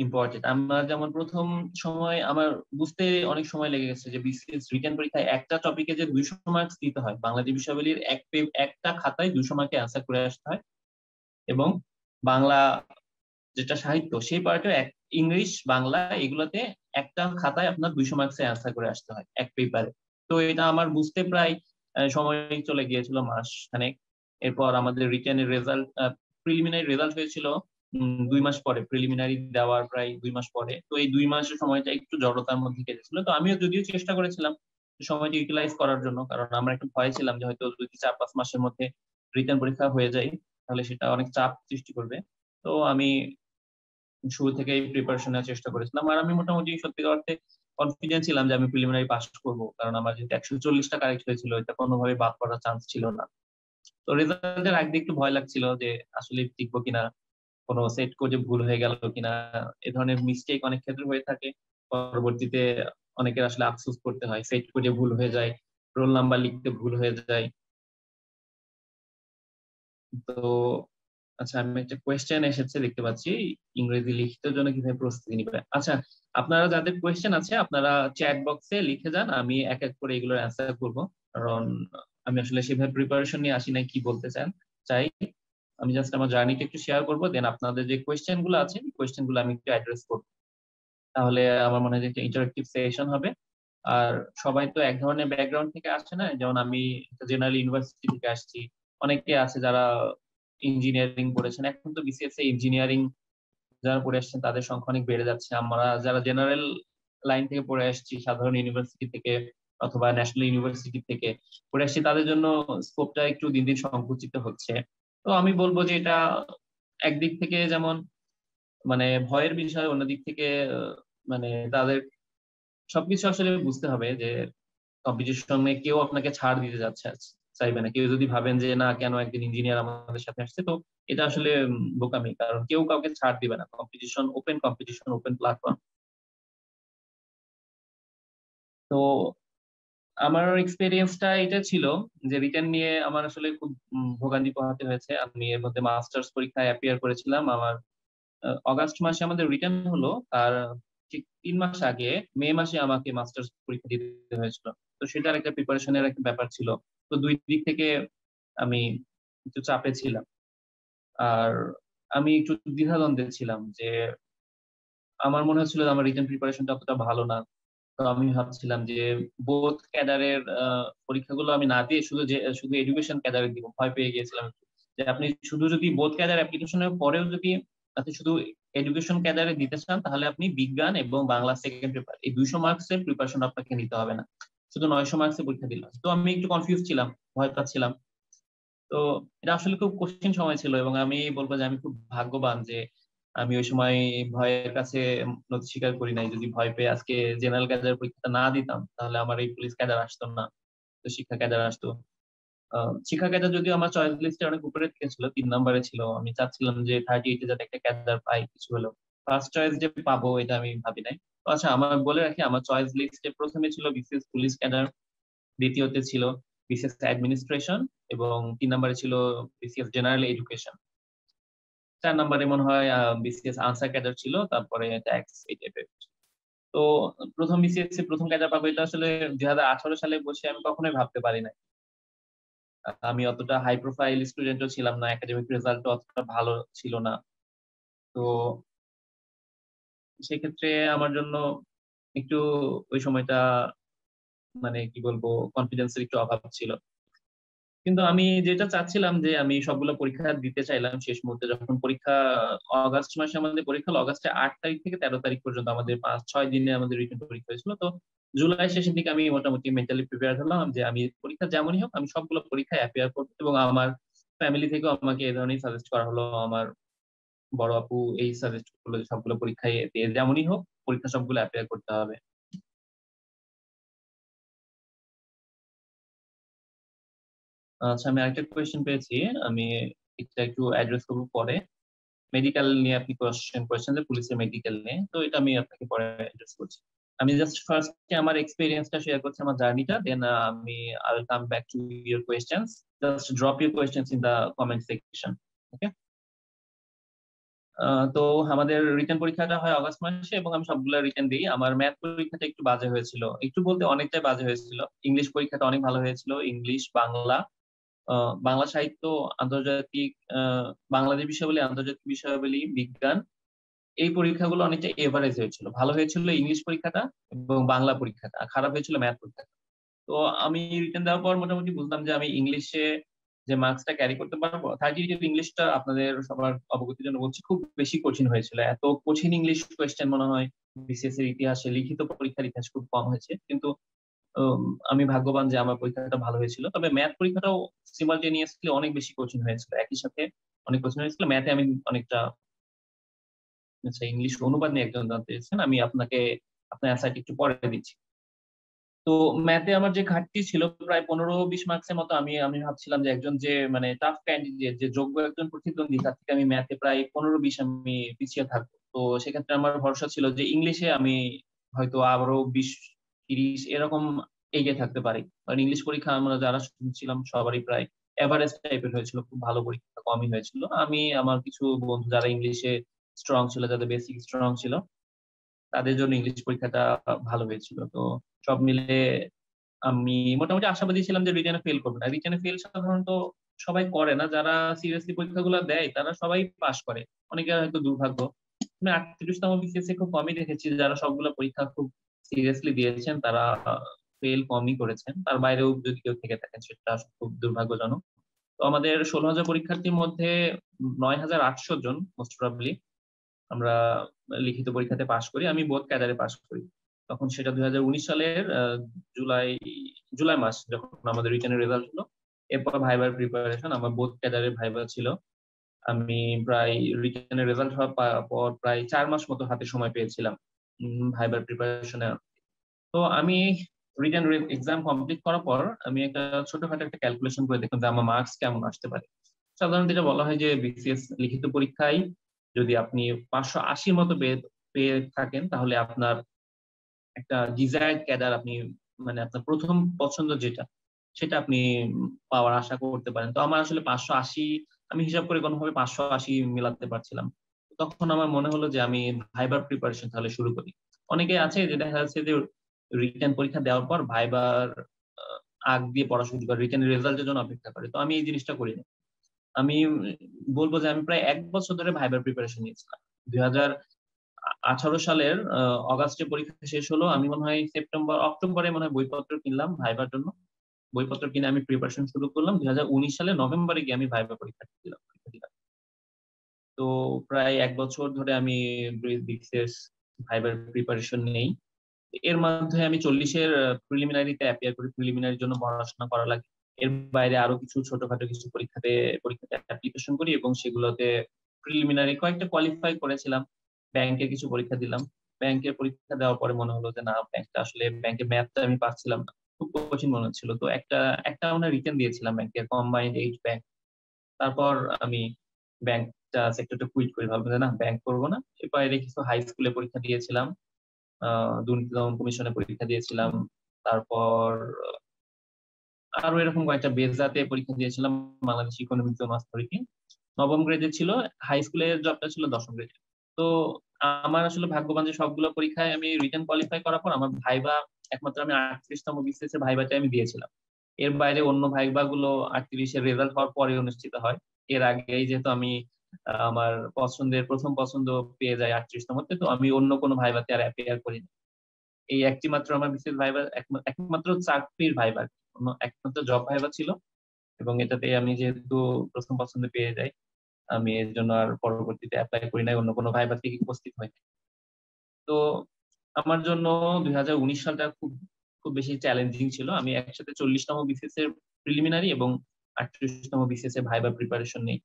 Speaker 1: ইম্পর্টেন্ট। আমার যেমন প্রথম সময় আমার বুঝতে অনেক সময় লেগে গেছে যে বিসিএস রিটেন পরীক্ষায় একটা টপিকে যে 200 মার্কস দিতে হয়, বাংলাদেশ বিষয়াবলীর একটা খাতায় 200 মার্কে অ্যান্সার করে আসতে হয়, এবং বাংলা যেটা সাহিত্য সেই পার্টে ইংলিশ বাংলা এগুলোতে একটা খাতায় আপনার 200 মার্কসে অ্যান্সার করে আসতে হয় এক পেপারে। তো এটা আমার বুঝতে প্রায় সময় চলে গিয়েছিল মাস খানেক। এরপর আমাদের রিটেনের রেজাল্ট, প্রিলিমিনারি রেজাল্ট হয়েছিল 2 মাস পরে, প্রিলিমিনারি দেওয়ার প্রায় 2 মাস পরে। তো এই 2 মাসের সময়টা একটু জড়তার মধ্যে কেটেছিল। তো আমিও যদিও চেষ্টা করেছিলাম সময়টা ইউটিলাইজ করার জন্য, কারণ আমরা একটু ভয় ছিলাম যে হয়তো যদি 4-5 মাসের মধ্যে রিটেন পরীক্ষা হয়ে যায় তাহলে সেটা অনেক চাপ সৃষ্টি করবে। তো আমি শুরু থেকেই প্রিপারেশন নেওয়ার চেষ্টা করেছিলাম, আর আমি মোটামুটি সত্যিকার অর্থে কনফিডেন্ট ছিলাম যে আমি প্রিলিমিনারি পাস করব, কারণ আমার যেহেতু 140টা কারেক্ট হয়েছিল, এটা কোনোভাবে বাদ পড়ার চান্স ছিল না। তো রেজাল্টের আগে একটু ভয় লাগছিল যে আসলে টিকবো কিনা, কোনো সেট কোডে ভুল হয়ে গেল কিনা। এ ধরনের মিস্টেক অনেক ক্ষেত্রে হয়ে থাকে, পরবর্তীতে অনেকের আসলে আফসোস করতে হয়, সেট কোডে ভুল হয়ে যায়, রোল নাম্বার লিখতে ভুল হয়ে যায়। তো আচ্ছা, আমি একটা কোয়েশ্চেন এসেছে দেখতে পাচ্ছি, ইংরেজি লিখিতের জন্য কিভাবে প্রস্তুতি নিবে। আচ্ছা, আপনারা যাদের কোয়েশ্চেন আছে আপনারা চ্যাট বক্সে লিখে যান, আমি এক এক করে এগুলোর অ্যান্সার করব, কারণ আমি আসলে সেভাবে প্রিপারেশন নিয়ে আসি নাই কি বলতে চাই। আমি জাস্ট আমার জার্নিটা একটু শেয়ার করবো, দেন আপনাদের যে কোয়েশ্চেন গুলো আছে কোয়েশ্চেন গুলো আমি একটু অ্যাড্রেস করবো। তাহলে আমার মনে হয় যে একটা ইন্টারেক্টিভ সেশন হবে। আর সবাই তো এক ধরনের ব্যাকগ্রাউন্ড থেকে আসছে না, যেমন আমি জেনারেল ইউনিভার্সিটি থেকে আসছি, অনেকে আছে যারা ইঞ্জিনিয়ারিং পড়েছেন। এখন তো বিসিএস এ ইঞ্জিনিয়ারিং যারা পড়ে আসছেন তাদের সংখ্যা অনেক বেড়ে যাচ্ছে। আমরা যারা জেনারেল লাইন থেকে পড়ে আসছি, সাধারণ ইউনিভার্সিটি থেকে অথবা ন্যাশনাল ইউনিভার্সিটি থেকে পড়ে আসছি, তাদের জন্য স্কোপটা একটু দিন দিন সংকুচিত হচ্ছে। তো আমি বলবো যে এটা একদিক থেকে যেমন মানে ভয়ের বিষয়, অন্যদিক থেকে মানে তাদের সবকিছু আসলে বুঝতে হবে যে কম্পিটিশনে কেউ আপনাকে ছাড় দিতে যাচ্ছে চাইবে না। কেউ যদি ভাবেন যে না কেন একদিন ইঞ্জিনিয়ার আমাদের সাথে আসছে, তো এটা আসলে বোকামি, কারণ কেউ কাউকে ছাড় দিবে না। Competition, open platform. তো আমার এক্সপেরিয়েন্সটা এটা ছিল যে রিটেন নিয়ে আমার আসলে খুব ভোগান্তি পোহাতে হয়েছে। আমি এর মধ্যে মাস্টার্স পরীক্ষায় অ্যাপিয়ার করেছিলাম। আমার অগাস্ট মাসে আমাদের রিটার্ন হলো, তার ঠিক 3 মাস আগে মে মাসে আমাকে মাস্টার্স পরীক্ষা দিতে হয়েছিল। তো সেটার একটা প্রিপারেশনের একটা ব্যাপার ছিল। তো দুই দিক থেকে আমি একটু চাপে ছিলাম। আর আমি একটু দ্বিধাদ্বন্দ্বে ছিলাম যে আমার মনে হচ্ছিল যে আমার রিটেন প্রিপারেশনটা অতটা ভালো না। তো আমি ভাবছিলাম যে বোথ ক্যাডারের পরীক্ষাগুলো আমি না দিয়ে শুধু এডুকেশন ক্যাডারে দিব, ভয় পেয়ে গিয়েছিলাম। যে আপনি শুধু যদি বোথ ক্যাডার অ্যাপ্লিকেশনের পরেও যদি আপনি শুধু এডুকেশন ক্যাডারে দিতে চান, তাহলে আপনি বিজ্ঞান এবং বাংলা সেকেন্ড পেপার এই 200 মার্কসের প্রিপারেশন আপনাকে নিতে হবে না, শুধু 900 মার্কসের পরীক্ষা দিলাম। তো আমি একটু কনফিউজ ছিলাম, ভয় পাচ্ছিলাম। তো এটা আসলে খুব কঠিন সময় ছিল, এবং আমি বলবো যে আমি খুব ভাগ্যবান যে আমি ওই সময় ভয়ের কাছে নতি স্বীকার করি নাই। যদি ভয় পেয়ে আজকে জেনারেল ক্যাডার পরীক্ষাটা না দিতাম তাহলে আমার এই পুলিশ ক্যাডার আসতো না, তো শিক্ষা ক্যাডার আসতো। শিক্ষা ক্যাডার যদিও আমার চয়েস লিস্টে অনেক উপরে থেকে ছিল, 3 নম্বরে ছিল। আমি চাচ্ছিলাম যে 38-এ যাতে একটা ক্যাডার পাই কিছু হলো। ফার্স্ট চয়েস যে পাবো এটা আমি ভাবি নাই। তো আচ্ছা, আমার বলে রাখি আমার চয়েস লিস্টে প্রথমে ছিল বিসিএস পুলিশ ক্যাডার, দ্বিতীয়তে ছিল বিসিএস অ্যাডমিনিস্ট্রেশন, এবং 3 নম্বরে ছিল বিসিএস জেনারেল এডুকেশন। 4 নম্বরে মনে হয় বিসিএস আনসার ক্যাডার ছিল, তারপরে ট্যাক্স এই টাইপের। তো প্রথম বিসিএস এ প্রথম ক্যাডার পাবো এটা আসলে 2018 সালে বসে আমি কখনোই ভাবতে পারি নাই। আমি অতটা হাই প্রোফাইল স্টুডেন্টও ছিলাম না, একাডেমিক রেজাল্টও অতটা ভালো ছিল না। তো সেক্ষেত্রে আমার জন্য একটু ওই সময়টা মানে কি বলবো, কনফিডেন্সের একটু অভাব ছিল। কিন্তু আমি যেটা চাচ্ছিলাম যে আমি সবগুলো পরীক্ষা দিতে চাইলাম শেষ মুহূর্তে, যখন পরীক্ষা অগাস্ট মাসে আমাদের পরীক্ষা হলো, অগাস্টের 8 তারিখ থেকে 13 তারিখ পর্যন্ত আমাদের 5-6 দিনে আমাদের রিটেন পরীক্ষা হয়েছিল। তো জুলাই শেষের দিকে আমি মোটামুটি মেন্টালি প্রিপেয়ার হলাম যে আমি পরীক্ষা যেমনই হোক আমি সবগুলো পরীক্ষায় অ্যাপিয়ার করবো, এবং আমার ফ্যামিলি থেকেও আমাকে এই ধরনের সাজেস্ট করা হলো। আমার বড় আপু এই সাজেস্ট করলো যে সবগুলো পরীক্ষায় যেমনই হোক পরীক্ষা সবগুলো অ্যাপিয়ার করতে হবে। আচ্ছা, আমি আরেকটা কোয়েশ্চেন পেয়েছি, আমি এটা একটু অ্যাড্রেস করবো পরে। মেডিকেল নিয়ে আপনি কোয়েশ্চেন করেছেন যে পুলিশের মেডিকেল নিয়ে, তো এটা আমি আপনাকে পরে অ্যাড্রেস করছি। আমি জাস্ট ফার্স্টে আমার এক্সপেরিয়েন্সটা শেয়ার করছি, আমার জার্নিটা, দেন আমি I will come back to your questions. Just drop your questions in the comment section. Okay. তো আমাদের রিটেন পরীক্ষাটা হয় অগস্ট মাসে এবং আমি সবগুলো রিটেন দিই। আমার ম্যাথ পরীক্ষাটা একটু বাজে হয়েছিল, একটু বলতে অনেকটাই বাজে হয়েছিল। ইংলিশ পরীক্ষাটা অনেক ভালো হয়েছিল, ইংলিশ, বাংলা, বাংলা সাহিত্য, আন্তর্জাতিক, বাংলাদেশ বিষয়াবলী, আন্তর্জাতিক বিষয়াবলী, বিজ্ঞান, এই পরীক্ষাগুলো অনেকটা এভারেজ হয়েছিল। ভালো হয়েছিল ইংলিশ পরীক্ষাটা এবং বাংলা পরীক্ষাটা, আর খারাপ হয়েছিল ম্যাথ পরীক্ষাটা। তো আমি রিটেন দেওয়ার পর মোটামুটি বুঝলাম যে আমি ইংলিশে যে মার্কসটা ক্যারি করতে পারবো। 30 ইংলিশটা আপনাদের সবার অবগতির জন্য বলছি, খুব বেশি কঠিন হয়েছিল। এত কঠিন ইংলিশ কোয়েশ্চেন মনে হয় বিসিএস এর ইতিহাসে, লিখিত পরীক্ষার ইতিহাস খুব কম হয়েছে। কিন্তু আমি ভাগ্যবান যে আমার পরীক্ষাটা ভালো হয়েছিল। তবে ম্যাথ পরীক্ষাটাও সিমালটেনিয়াসলি অনেক বেশি কঠিন হয়েছিল, একই সাথে অনেক কঠিন হয়েছিল। ম্যাথে আমি অনেকটা, আচ্ছা ইংলিশ অনুবাদ নিয়ে একজন জানতে চেয়েছেন, আমি আপনাকে আপনার অ্যান্সারটি একটু পরে দিচ্ছি। তো ম্যাথে আমার যে ঘাটতি ছিল প্রায় 15-20 মার্কসের মতো, আমি আমি ভাবছিলাম যে একজন যে মানে টাফ ক্যান্ডিডেট, যে যোগ্য একজন প্রতিদ্বন্দ্বী, তার থেকে আমি ম্যাথে প্রায় 15-20 আমি পিছিয়ে থাকবো। তো সেক্ষেত্রে আমার ভরসা ছিল যে ইংলিশে আমি হয়তো আরো 20-30 এরকম এগিয়ে থাকতে পারি। কারণ ইংলিশ পরীক্ষা আমরা যারা শুনছিলাম সবারই প্রায় এভারেজ টাইপের হয়েছিল, খুব ভালো পরীক্ষা কমই হয়েছিল। আমি আমার কিছু বন্ধু যারা ইংলিশে স্ট্রং ছিল, যাদের বেসিক স্ট্রং ছিল, তাদের জন্য ইংলিশ পরীক্ষাটা ভালো হয়েছিল। তো সব মিলে আমি মোটামুটি আশাবাদী ছিলাম যে রিটেনে ফেল করবে না। রিটেনে ফেল সাধারণত সবাই করে না, যারা সিরিয়াসলি পরীক্ষাগুলো দেয় তারা সবাই পাশ করে, অনেকে হয়তো দুর্ভাগ্য। আমি 38তম বিসিএস খুব কমই দেখেছি যারা সবগুলো পরীক্ষা খুব সিরিয়াসলি দিয়েছেন, তারা ফেল কমই করেছেন। তার বাইরেও যদি কেউ থেকে থাকেন সেটা খুব দুর্ভাগ্যজনক। তো আমাদের 16,000 পরীক্ষার্থীর মধ্যে 9,800 জন মোস্ট প্রবাবলি আমরা লিখিত পরীক্ষাতে পাশ করি। আমি বোথ ক্যাডারে পাশ করি। তখন সেটা 2019 সালের জুলাই জুলাই মাস, যখন আমাদের রিটেনের রেজাল্ট হলো। এরপর ভাইবার প্রিপারেশন, আমার বোথ ক্যাডারে ভাইবা ছিল। আমি প্রায় রিটেনের রেজাল্ট হওয়ার পর প্রায় 4 মাস মতো হাতে সময় পেয়েছিলাম ভাইবার প্রিপারেশনে। তো আমি রিটেন এক্সাম কমপ্লিট করার পর আমি একটা ছোটখাটো একটা ক্যালকুলেশন করে দেখলাম যে আমার মার্কস কেমন আসতে পারে। সাধারণত এটা বলা হয় যে বিসিএস লিখিত পরীক্ষায় যদি আপনি 580 মতো পেয়ে থাকেন, তাহলে আপনার একটা ডিজায়ার্ড ক্যাডার আপনি, মানে আপনার প্রথম পছন্দ যেটা, সেটা আপনি পাওয়ার আশা করতে পারেন। তো আমার আসলে 580, আমি হিসাব করে কোনোভাবে 580 মিলাতে পারছিলাম। তখন আমার মনে হলো যে আমি ভাইবার প্রিপারেশন তাহলে শুরু করি। অনেকে আছে যে দেখা যাচ্ছে যে রিটেন পরীক্ষা দেওয়ার পর ভাইবার আগ দিয়ে পড়া শুরু করে, রিটেন রেজাল্টের জন্য অপেক্ষা করে। তো আমি এই জিনিসটা করি না। আমি বলবো যে আমি প্রায় 1 বছর ধরে ভাইবার প্রিপারেশন নিয়েছিলাম। 2018 সালের অগাস্টে পরীক্ষা শেষ হলো। আমি মনে হয় অক্টোবরে মনে হয় বইপত্র কিনলাম ভাইবার জন্য। বইপত্র কিনে আমি প্রিপারেশন শুরু করলাম। 2019 সালে নভেম্বরে গিয়ে আমি ভাইবা পরীক্ষা দিলাম। তো প্রায় 1 বছর ধরে আমি বিসিএস ভাইবার প্রিপারেশন নেই। এর মধ্যে আমি 40-এর প্রিলিমিনারিতে অ্যাপিয়ার করি, প্রিলিমিনারির জন্য পড়াশোনা করা লাগে। এর বাইরে আরো কিছু ছোটখাটো কিছু পরীক্ষাতে অ্যাপ্লিকেশন করি এবং সেগুলোতে প্রিলিমিনারি কয়েকটা কোয়ালিফাই করেছিলাম। ব্যাংকের কিছু পরীক্ষা দিলাম। ব্যাংকের পরীক্ষা দেওয়ার পরে মনে হলো যে না, ব্যাংকটা আসলে, ব্যাংকের ম্যাথটা আমি পাচ্ছিলাম না, খুব কঠিন মনে হচ্ছিল। তো একটা একটা আমরা রিটেন দিয়েছিলাম ব্যাংকের, কম্বাইন্ড 8 ব্যাংক। তারপর আমি ব্যাংকটা সেক্টরটা কুইট করি, ভাবলাম যে না, ব্যাংক করবো না। এর বাইরে কিছু হাই স্কুলে পরীক্ষা দিয়েছিলাম, দুর্নীতি দমন কমিশনে পরীক্ষা দিয়েছিলাম। তারপর আরো এরকম কয়েকটা বেজাতে পরীক্ষা দিয়েছিলাম, বাংলাদেশ ইকোনমিক্স ও মাস পরীক্ষা। নবম গ্রেডে ছিল, হাই স্কুলের জবটা ছিল 10ম গ্রেডে। তো আমার আসলে ভাগ্যবান যে সবগুলো পরীক্ষায় আমি রিটেন কোয়ালিফাই করার পর আমার ভাইবা, একমাত্র আমি 38তম বিসিএস এর ভাইবাটা আমি দিয়েছিলাম। এর বাইরে অন্য ভাইবা গুলো 38-এর রেজাল্ট হওয়ার পরে অনুষ্ঠিত হয়। এর আগেই যেহেতু আমি আমার পছন্দের প্রথম পছন্দ পেয়ে যাই 38তমতে, তো আমি অন্য কোনো ভাইবাতে আর অ্যাপিয়ার করি না। এই একটি মাত্র আমার বিসিএস ভাইবা, একমাত্র চাকরির ভাইবা, একমাত্র জব ভাইবা ছিল। এবং এটাতে আমি যেহেতু প্রথম পছন্দে পেয়ে যাই, আমি এর জন্য আর পরবর্তীতে অ্যাপ্লাই করি নাই, অন্য কোনো ভাইবা থেকে উপস্থিত হই। তো আমার জন্য 2019 সালটা খুব খুব বেশি চ্যালেঞ্জিং ছিল। আমি একসাথে 40তম বিসিএস এর প্রিলিমিনারি এবং 38তম বিসিএস এর ভাইবা প্রিপারেশন নেই।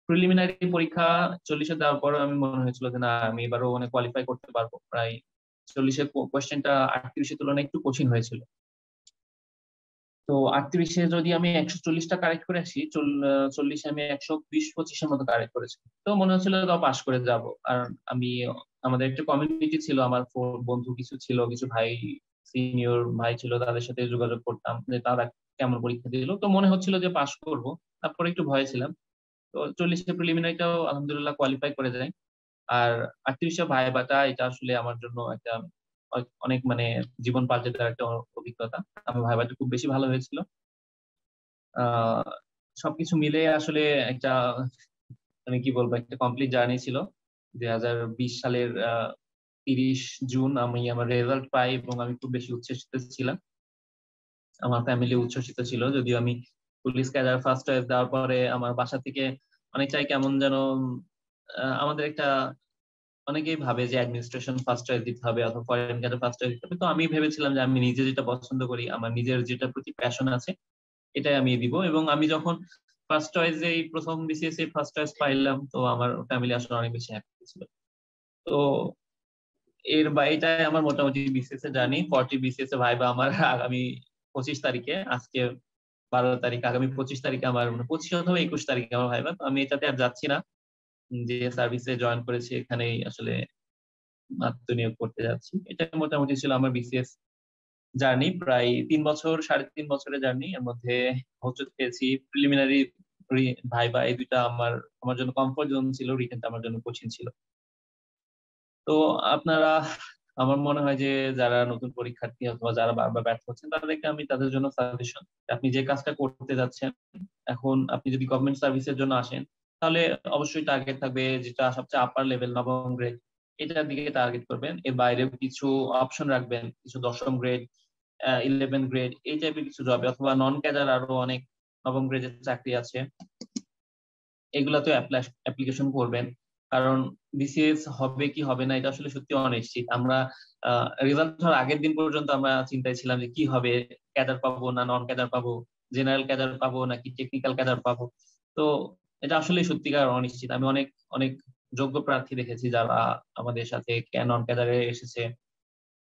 Speaker 1: প্রিলিমিনারি পরীক্ষা 40-এ দেওয়ার পর আমি মনে হয়েছিল যে না, আমি এবারও মানে কোয়ালিফাই করতে পারবো। প্রায় 40-এর কোয়েশ্চেনটা 38-এর তুলনায় একটু কঠিন হয়েছিল। তো তো 38-এ যদি আমি 140টা কারেক্ট করে আসি, 40-এ আমি 120-25-এর মতো কারেক্ট করেছি। তো মনে হচ্ছিল তাও পাস করে যাব। আর আমি আমাদের একটা কমিউনিটি ছিল, আমার বন্ধু কিছু ছিল, কিছু ভাই সিনিয়র ভাই ছিল, তাদের সাথে যোগাযোগ করতাম যে তারা কেমন পরীক্ষা দিল। তো মনে হচ্ছিল যে পাস করব। তারপরে একটু ভয় ছিলাম। তো 40-এ প্রিলিমিনারিটাও আলহামদুলিল্লাহ কোয়ালিফাই করে যায়। আর 38-এ ভাইবাটা এটা আসলে আমার জন্য একটা অনেক মানে জীবন পাল্টে দেওয়ার একটা অভিজ্ঞতা। আমার ভাইবাটা খুব বেশি ভালো হয়েছিল। আহ সবকিছু মিলে আসলে একটা, আমি কি বলবো, একটা কমপ্লিট জার্নি ছিল। 2020 সালের 30 জুন আমি আমার রেজাল্ট পাই এবং আমি খুব বেশি উচ্ছ্বসিত ছিলাম। আমার ফ্যামিলি উচ্ছ্বসিত ছিল, যদিও আমি পুলিশ ক্যাডার ফার্স্ট চয়েস দেওয়ার পরে আমার বাসা থেকে অনেকটাই কেমন যেন আমাদের একটা, অনেকেই ভাবে যে অ্যাডমিনিস্ট্রেশন ফার্স্ট চয়েস দিতে হবে অথবা ফরেন ক্যাডার ফার্স্ট চয়েস দিতে হবে। তো আমি ভেবেছিলাম যে আমি নিজে যেটা পছন্দ করি, আমার নিজের যেটা প্রতি প্যাশন আছে, এটাই আমি দিব। এবং আমি যখন ফার্স্ট চয়েসে এই প্রথম বিসিএস এ ফার্স্ট চয়েস পাইলাম, তো আমার ফ্যামিলি আসলে অনেক বেশি হ্যাপি ছিল। তো এটাই আমার মোটামুটি BCS a journey. 40 BCS A viva আমার আগামী 25 তারিখে, আজকে 12 তারিখ, আগামী 25 তারিখে আমার, মানে 25 অথবা 21 তারিখে আমার ভাইবা। তো আমি এটাতে আর যাচ্ছি না, যে সার্ভিসে জয়েন করেছি এখানেই আসলে আত্মনিয়োগ করতে যাচ্ছি। এটা মোটামুটি ছিল আমার বিসিএস জার্নি, প্রায় 3 বছর, 3.5 বছরের জার্নি। এর মধ্যে হোঁচট খেয়েছি, প্রিলিমিনারি, ভাইবা, এই দুইটা আমার আমার জন্য কমফোর্ট জোন ছিল, রিটেনটা আমার জন্য কঠিন ছিল। তো আপনারা, আমার মনে হয় যে যারা নতুন পরীক্ষার্থী অথবা যারা বারবার ব্যর্থ হচ্ছেন, তাদেরকে আমি, তাদের জন্য সাজেশন, আপনি যে কাজটা করতে যাচ্ছেন এখন, আপনি যদি গভর্নমেন্ট সার্ভিসের জন্য আসেন, তাহলে অবশ্যই টার্গেট থাকবে যেটা সবচেয়ে আপার লেভেল, 9ম গ্রেড, এটার দিকে টার্গেট করবেন। এর বাইরেও কিছু অপশন রাখবেন, কিছু 10ম গ্রেড, 11 গ্রেড, এই টাইপের কিছু জবে, অথবা নন ক্যাডার আরো অনেক 9ম গ্রেডের চাকরি আছে, এগুলাতে অ্যাপ্লিকেশন করবেন। কারণ বিসিএস হবে কি হবে না এটা আসলে সত্যি অনিশ্চিত। আমরা রেজাল্ট হওয়ার আগের দিন পর্যন্ত আমরা চিন্তায় ছিলাম যে কি হবে, ক্যাডার পাবো না নন ক্যাডার পাবো, জেনারেল ক্যাডার পাবো নাকি টেকনিক্যাল ক্যাডার পাবো। তো এটা আসলে সত্যিকার অনিশ্চিত। আমি অনেক অনেক যোগ্য প্রার্থী দেখেছি যারা আমাদের সাথে নন ক্যাডারে এসেছে,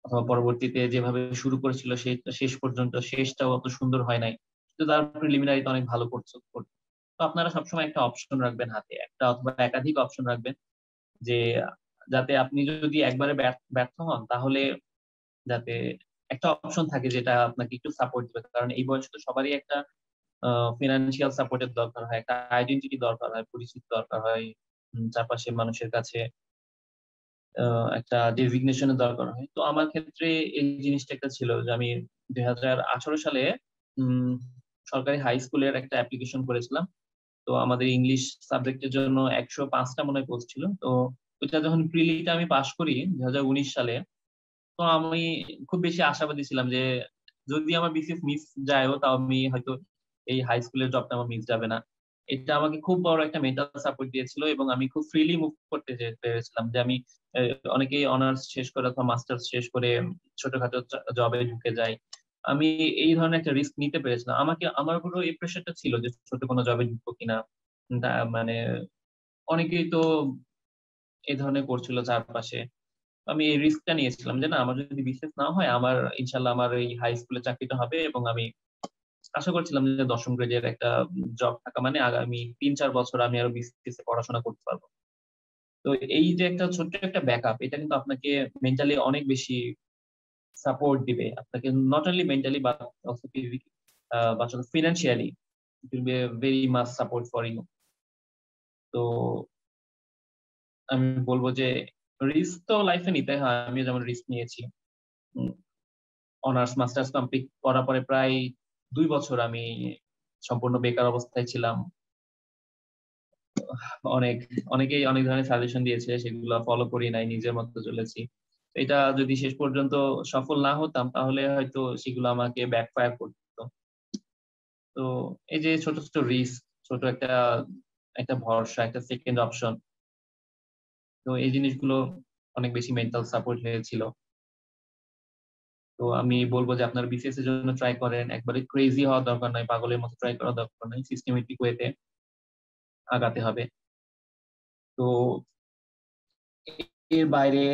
Speaker 1: অথবা পরবর্তীতে যেভাবে শুরু করেছিল সেই শেষ পর্যন্ত শেষটাও অত সুন্দর হয় নাই, কিন্তু তার প্রিলিমিনারিতে অনেক ভালো করছে। তো আপনারা সবসময় একটা অপশন রাখবেন হাতে, একটা অথবা একাধিক অপশন রাখবেন, যে যাতে আপনি যদি একবারে ব্যর্থ হন, তাহলে যাতে একটা অপশন থাকে যেটা আপনাকে একটু সাপোর্ট দিবে। কারণ এই বয়সে তো সবারই একটা ফিনান্সিয়াল সাপোর্টের দরকার হয়, একটা আইডেন্টিটি দরকার হয়, পরিচিতি দরকার হয়, চারপাশে মানুষের কাছে একটা ডেজিগনেশনের দরকার হয়। তো আমার ক্ষেত্রে এই জিনিসটা একটা ছিল যে আমি 2018 সালে উম, সরকারি হাই স্কুলের একটা অ্যাপ্লিকেশন করেছিলাম। তো আমাদের ইংলিশ সাবজেক্টের জন্য 105টা মনে হয় পোস্ট ছিল। তো ওইটা যখন প্রিলিটা আমি পাশ করি 2019 সালে, তো আমি খুব বেশি আশাবাদী ছিলাম যে যদি আমার বিসিএস মিস যায়ও, তাও আমি হয়তো এই হাই স্কুলের জবটা আমার মিস যাবে না। এটা আমাকে খুব বড় একটা মেন্টাল সাপোর্ট দিয়েছিল এবং আমি খুব ফ্রিলি মুভ করতে পেরেছিলাম। যে আমি অনেকেই অনার্স শেষ করে অথবা মাস্টার্স শেষ করে ছোটখাটো জবে ঢুকে যায়, আমি এই ধরনের একটা রিস্ক নিতে পেরেছিলাম। আমার উপরও এই প্রেশারটা ছিল যে ছোট কোনো জবে ঢুকবো কিনা। মানে অনেকেই তো এই ধরনের করছিল চারপাশে। আমি এই রিস্কটা নিয়েছিলাম যে না, আমার যদি বিসিএস না হয়, আমার ইনশাল্লাহ আমার এই হাই স্কুলে চাকরিটা হবে। এবং আমি আশা করছিলাম যে 10ম গ্রেডের একটা জব থাকা মানে আগামী 3-4 বছর আমি আরো বিসিএস এ পড়াশোনা করতে পারবো। তো এই যে একটা ছোট্ট একটা ব্যাকআপ, এটা কিন্তু আপনাকে মেন্টালি অনেক বেশি সাপোর্ট দিবে। আপনাকে not only mentally but also financially, it will be very much support for you. তো আমি বলবো যে রিস্ক তো লাইফে নিতে হয়, আমি যেমন রিস্ক নিয়েছি। অনার্স মাস্টার্স কমপ্লিট করার পরে প্রায় 2 বছর আমি সম্পূর্ণ বেকার অবস্থায় ছিলাম। অনেক অনেকেই অনেক ধরনের সাজেশন দিয়েছে, সেগুলো ফলো করি নাই, নিজের মতো চলেছি। এটা যদি শেষ পর্যন্ত সফল না হতাম, তাহলে হয়তো সেগুলো আমাকে ব্যাকফায়ার করতো। তো এই যে ছোট ছোট রিস্ক, ছোট একটা একটা ভরসা, একটা সেকেন্ড অপশন, তো এই জিনিসগুলো অনেক বেশি মেন্টাল সাপোর্ট হয়েছিল। তো আমি বলবো যে আপনার বিসিএস এর জন্য ট্রাই করেন, একবারে ক্রেজি হওয়ার দরকার নাই, পাগলের মতো ট্রাই করার দরকার নাই, সিস্টেমেটিক ওয়েতে আগাতে হবে। তো এর বাইরে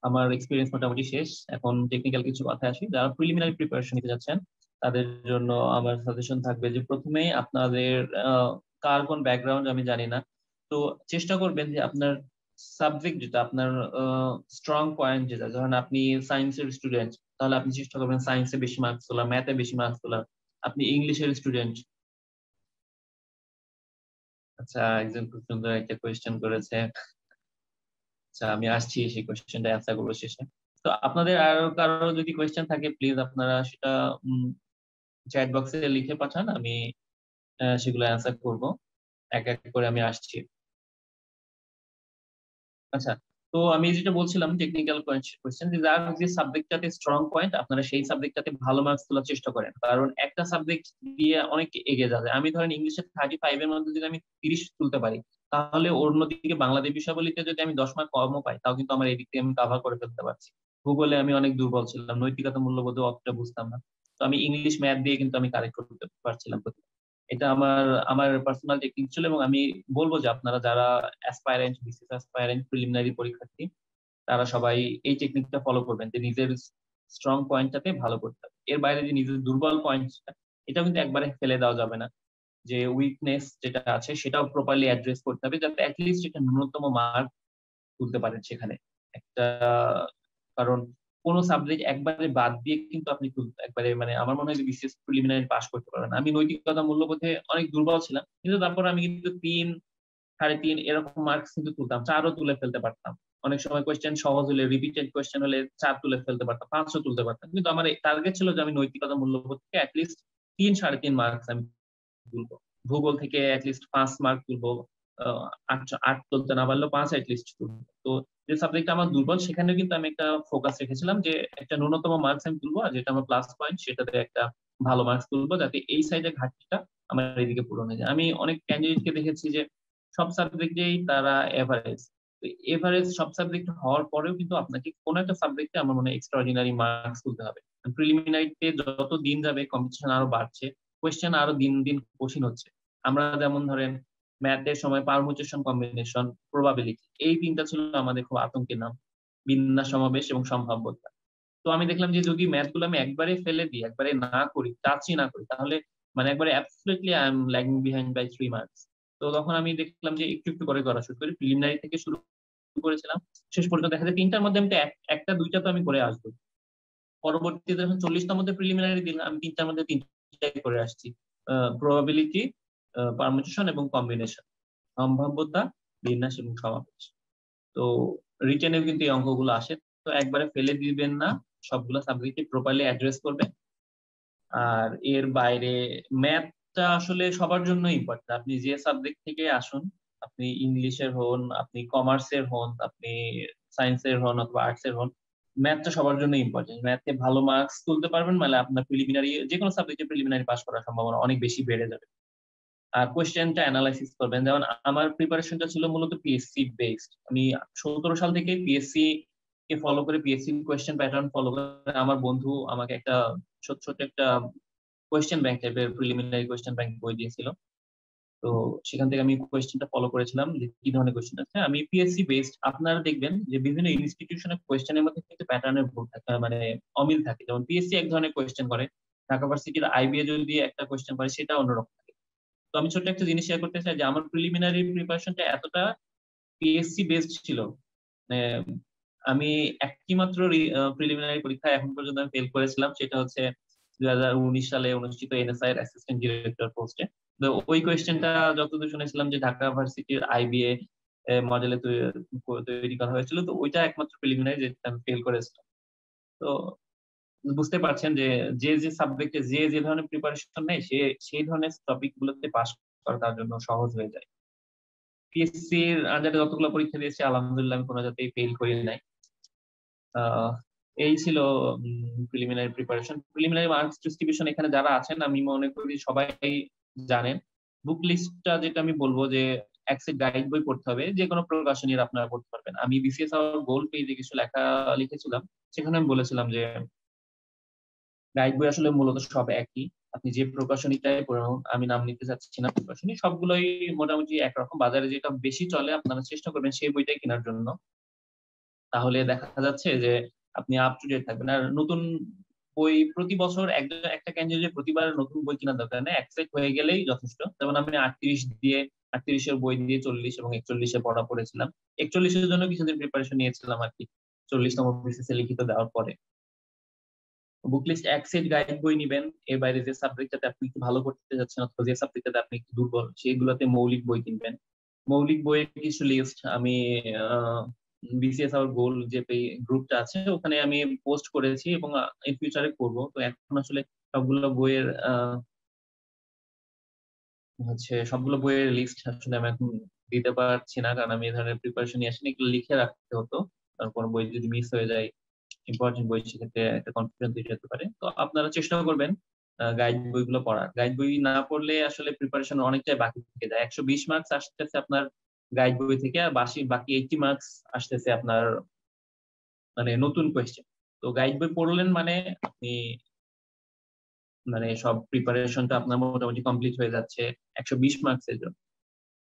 Speaker 1: আমার এক্সপিরিয়েন্স মোটামুটি শেষ। এখন টেকনিক্যাল কিছু কথা আসি, যারা প্রিলিমিনারি প্রিপারেশন নিতে যাচ্ছেন, তাদের জন্য আমার সাজেশন থাকবে যে প্রথমেই আপনাদের কার কোন ব্যাকগ্রাউন্ড আমি জানি না, তো চেষ্টা করবেন যে আপনার সাবজেক্ট যেটা আপনার স্ট্রং পয়েন্ট যেটা, ধরেন আপনি সায়েন্সের স্টুডেন্ট তাহলে আপনি চেষ্টা করবেন সায়েন্সে বেশি মার্কস তোলার, ম্যাথে বেশি মার্কস তোলার। আপনি ইংলিশের স্টুডেন্ট, আচ্ছা একজন খুব সুন্দর একটা কোয়েশ্চেন করেছে। আচ্ছা আমি আসছি সেই কোয়েশ্চেনটা অ্যান্সার করবো শেষে। তো আপনাদের আর কারো যদি কোয়েশ্চেন থাকে প্লিজ আপনারা সেটা চ্যাট বক্সে লিখে পাঠান, আমি সেগুলো অ্যান্সার করব। এক এক করে আমি আসছি। আচ্ছা, তো আমি যেটা বলছিলাম টেকনিক্যাল কোয়েশ্চেন, যে যার যে সাবজেক্টটাতে স্ট্রং পয়েন্ট আপনারা সেই সাবজেক্টটাতে ভালো মার্কস তোলার চেষ্টা করেন, কারণ একটা সাবজেক্ট দিয়ে অনেক এগিয়ে যাবে। আমি ধরেন ইংলিশে 35 এর মধ্যে যদি আমি 30 তুলতে পারি, তাহলে অন্যদিকে বাংলাদেশ বিষয়াবলীতে যদি আমি 10 মার্ক কমও পাই তাও কিন্তু আমার এদিক থেকে আমি কাভার করে ফেলতে পারছি। ভূগোলে আমি অনেক দুর্বল ছিলাম, নৈতিকতা মূল্যবোধ অতটা বুঝতাম না, তো আমি ইংলিশ ম্যাথ দিয়ে কিন্তু আমি কারেক্ট করতে পারছিলাম। এটা আমার আমার পার্সোনাল টেকনিক ছিল, এবং আমি বলবো যে আপনারা যারা অ্যাসপায়ারেন্ট, বিসিএস অ্যাসপায়ারেন্ট, প্রিলিমিনারি পরীক্ষার্থী, তারা সবাই এই টেকনিকটা ফলো করবেন যে নিজের স্ট্রং পয়েন্টটাতে ভালো করতে হবে। এর বাইরে যে নিজের দুর্বল পয়েন্টটা, এটা কিন্তু একবারে ফেলে দেওয়া যাবে না। যে উইকনেস যেটা আছে সেটাও প্রপারলি অ্যাড্রেস করতে হবে, যাতে অ্যাটলিস্ট একটা ন্যূনতম মার্ক তুলতে পারেন সেখানে একটা। কারণ কোন সাবজেক্ট একবারে বাদ দিয়ে কিন্তু আপনি একবারে মানে আমার মনে হয় যে বিসিএস প্রিলিমিনারি পাস করতে পারবেন। আমি নৈতিকতা মূল্যবোধে অনেক দুর্বল ছিলাম, কিন্তু তারপর আমি কিন্তু 3, 3.5 এরকম মার্কস কিন্তু তুলতাম, 4ও তুলে ফেলতে পারতাম। অনেক সময় কোয়েশ্চেন সহজ হলে, রিপিটেড কোয়েশ্চেন হলে 4 তুলে ফেলতে পারতাম, 5ও তুলতে পারতাম। কিন্তু আমার টার্গেট ছিল যে আমি নৈতিকতা মূল্যবোধ থেকে অ্যাটলিস্ট 3, 3.5 মার্কস আমি তুলবো। ভূগোল থেকে অ্যাটলিস্ট 5 মার্ক তুলবো। 8 তুলতে না পারলেও 5 অ্যাটলিস্ট তুলবো। তো যে সাবজেক্ট আমার দুর্বল সেখানে কিন্তু আমি একটা ফোকাস রেখেছিলাম যে একটা ন্যূনতম মার্কস আমি তুলবো, আর যেটা আমার প্লাস পয়েন্ট সেটাতে একটা ভালো মার্কস তুলবো, যাতে এই সাইডে ঘাটতিটা আমার এদিকে পূরণ হয়ে যায়। আমি অনেক ক্যান্ডিডেটকে দেখেছি যে সব সাবজেক্টেই তারা এভারেজ। এভারেজ সব সাবজেক্ট হওয়ার পরেও কিন্তু আপনাকে কোনো একটা সাবজেক্টে আমার মনে হয় এক্সট্রাঅর্ডিনারি মার্কস তুলতে হবে। প্রিলিমিনারিতে যত দিন যাবে কম্পিটিশন আরো বাড়ছে, কোয়েশ্চেন আরো দিন দিন কঠিন হচ্ছে। আমরা যেমন ধরেন ম্যাথের সময় পারমুটেশন, কম্বিনেশন, প্রবাবিলিটি, এই তিনটা ছিল আমাদের খুব আতঙ্কের নাম, বিন্যাস, সমাবেশ এবং সম্ভাব্যতা। তো আমি দেখলাম যে যদি ম্যাথ গুলো আমি একবারে ফেলে দিই, একবারে না করি, টাচই না করি, তাহলে মানে একবারে absolutely I am lagging behind by 3 marks. তো তখন আমি দেখলাম যে একটু একটু করে করা শুরু করি, প্রিলিমিনারি থেকে শুরু করেছিলাম, শেষ পর্যন্ত দেখা যায় তিনটার মধ্যে আমি তো একটা দুইটা তো আমি করে আসবো। পরবর্তীতে যখন 40টার মধ্যে প্রিলিমিনারি দিলাম, আমি তিনটার মধ্যে তিনটাই করে আসছি। প্রবাবিলিটি, পারমুটেশন এবং কম্বিনেশন, সম্ভাব্যতা, বিন্যাস এবং সমাবেশ। তো রিটেনেও কিন্তু এই অঙ্কগুলো আসে। তো একবারে ফেলে দিবেন না, সবগুলো সাবজেক্টে প্রপারলি অ্যাড্রেস করবেন। আর এর বাইরে ম্যাথটা আসলে সবার জন্য ইম্পর্টেন্ট, আপনি যে সাবজেক্ট থেকে আসুন, আপনি ইংলিশের হন, আপনি কমার্সের হন, আপনি সায়েন্সের হন অথবা আর্টসের হন, ম্যাথটা সবার জন্য ইম্পর্টেন্ট। ম্যাথে ভালো মার্কস তুলতে পারবেন মানে আপনার প্রিলিমিনারি যে কোনো সাবজেক্টে প্রিলিমিনারি পাস করার সম্ভাবনা অনেক বেশি বেড়ে যাবে। আর কোয়েশ্চেনটা অ্যানালাইসিস করবেন, যেমন আমার প্রিপারেশনটা ছিল মূলত পিএসসি বেসড। আমি 17 সাল থেকে পিএসসি কে ফলো করে, পিএসসি কোয়েশ্চেন প্যাটার্ন ফলো করে, আমার বন্ধু আমাকে একটা ছোট ছোট একটা কোয়েশ্চেন ব্যাংক টাইপের প্রিলিমিনারি কোয়েশ্চেন ব্যাংক বই দিয়েছিল। তো সেখান থেকে আমি কোয়েশ্চেনটা ফলো করেছিলাম যে কি ধরনের কোয়েশ্চেন আছে। আমি পিএসসি বেসড, আপনারা দেখবেন যে বিভিন্ন ইনস্টিটিউশনের কোয়েশ্চেনের মধ্যে কিন্তু প্যাটার্নের ভুল থাকে, মানে অমিল থাকে। যেমন পিএসসি এক ধরনের কোয়েশ্চেন করে, ঢাকা ভার্সিটির আইবিএ যদি একটা কোয়েশ্চেন করে সেটা অন্যরকম থাকে। তো আমি ছোট্ট একটা জিনিস শেয়ার করতে চাই যে আমার প্রিলিমিনারি প্রিপারেশনটা এতটা পিএসসি বেসড ছিল, মানে আমি একটি মাত্র প্রিলিমিনারি পরীক্ষায় এখন পর্যন্ত আমি ফেল করেছিলাম, সেটা হচ্ছে 2019 সালে অনুষ্ঠিত এনএসআই এর অ্যাসিস্ট্যান্ট ডিরেক্টর পোস্টে। তো ওই কোয়েশ্চেনটা যতদূর শুনেছিলাম যে ঢাকা ভার্সিটির আইবিএ মডেলে তৈরি করা হয়েছিল, তো ওইটা একমাত্র প্রিলিমিনারি যেটা আমি ফেল করেছিলাম। তো বুঝতে পারছেন যে যে যে সাবজেক্টে যে যে ধরনের প্রিপারেশন নেয় সে সেই ধরনের টপিক গুলোতে পাস করা তার জন্য সহজ হয়ে যায়। পিএসসি এর আন্ডারে যতগুলো পরীক্ষা দিয়েছি আলহামদুলিল্লাহ আমি কোনো জায়গাতেই ফেল করি নাই। আহ, এই ছিল preliminary preparation. Preliminary marks distribution এখানে যারা আছেন আমি মনে করি সবাই জানেন। বুক লিস্টটা যেটা আমি বলবো যে এক সেট গাইড বই পড়তে হবে, যে কোনো প্রকাশনীর আপনারা পড়তে পারবেন। আমি বিসিএস আওয়ার গোল পেজে কিছু লেখা লিখেছিলাম, সেখানে আমি বলেছিলাম যে গাইড বই আসলে মূলত সব একই, আপনি যে প্রকাশনীটাই পড়ুন, আমি নাম নিতে চাচ্ছি না, প্রকাশনী সবগুলোই মোটামুটি একরকম। বাজারে যেটা বেশি চলে আপনারা চেষ্টা করবেন সেই বইটাই কেনার জন্য, তাহলে দেখা যাচ্ছে যে আপনি আপ টু ডেট থাকবেন। আর নতুন বই প্রতি বছর একটা ক্যান্ডিডেট প্রতিবার নতুন বই কেনার দরকার নেই, এক সেট হয়ে গেলেই যথেষ্ট। যেমন আমি 38-এর বই দিয়ে 40 এবং 41-এ পড়া পড়েছিলাম। 41-এর জন্য কিছুদিন প্রিপারেশন নিয়েছিলাম আর কি, 40তম বিসিএস লিখিত দেওয়ার পরে। বুক লিস্ট এক সেট গাইড বই নিবেন। এর বাইরে যে সাবজেক্টটাতে আপনি একটু ভালো করতে যাচ্ছেন অথবা যে সাবজেক্টটাতে আপনি একটু দুর্বল, সেগুলোতে মৌলিক বই কিনবেন। মৌলিক বইয়ের কিছু লিস্ট আমি বিসিএস আওয়ার গোল যে গ্রুপটা আছে ওখানে আমি পোস্ট করেছি এবং ইন ফিউচারে করবো। তো এখন আসলে সবগুলো বইয়ের সবগুলো বইয়ের লিস্ট আসলে আমি এখন দিতে পারছি না, কারণ আমি এই ধরনের প্রিপারেশন নিয়ে আসিনি, এগুলো লিখে রাখতে হতো। তারপর বই যদি মিস হয়ে যায়, ইম্পর্টেন্ট বই, সেক্ষেত্রে একটা কনফিউশন তৈরি হতে পারে। তো আপনারা চেষ্টা করবেন গাইড বইগুলো পড়ার। গাইড বই না পড়লে আসলে প্রিপারেশন অনেকটাই বাকি থেকে যায়। 120 মার্কস আসতেছে আপনার গাইড বই থেকে, আর বাকি 80 মার্কস আসতেছে আপনার মানে নতুন কোয়েশ্চেন। তো গাইড বই পড়লেন মানে আপনি সব প্রিপারেশনটা আপনার মোটামুটি কমপ্লিট হয়ে যাচ্ছে 120 মার্কসের জন্য।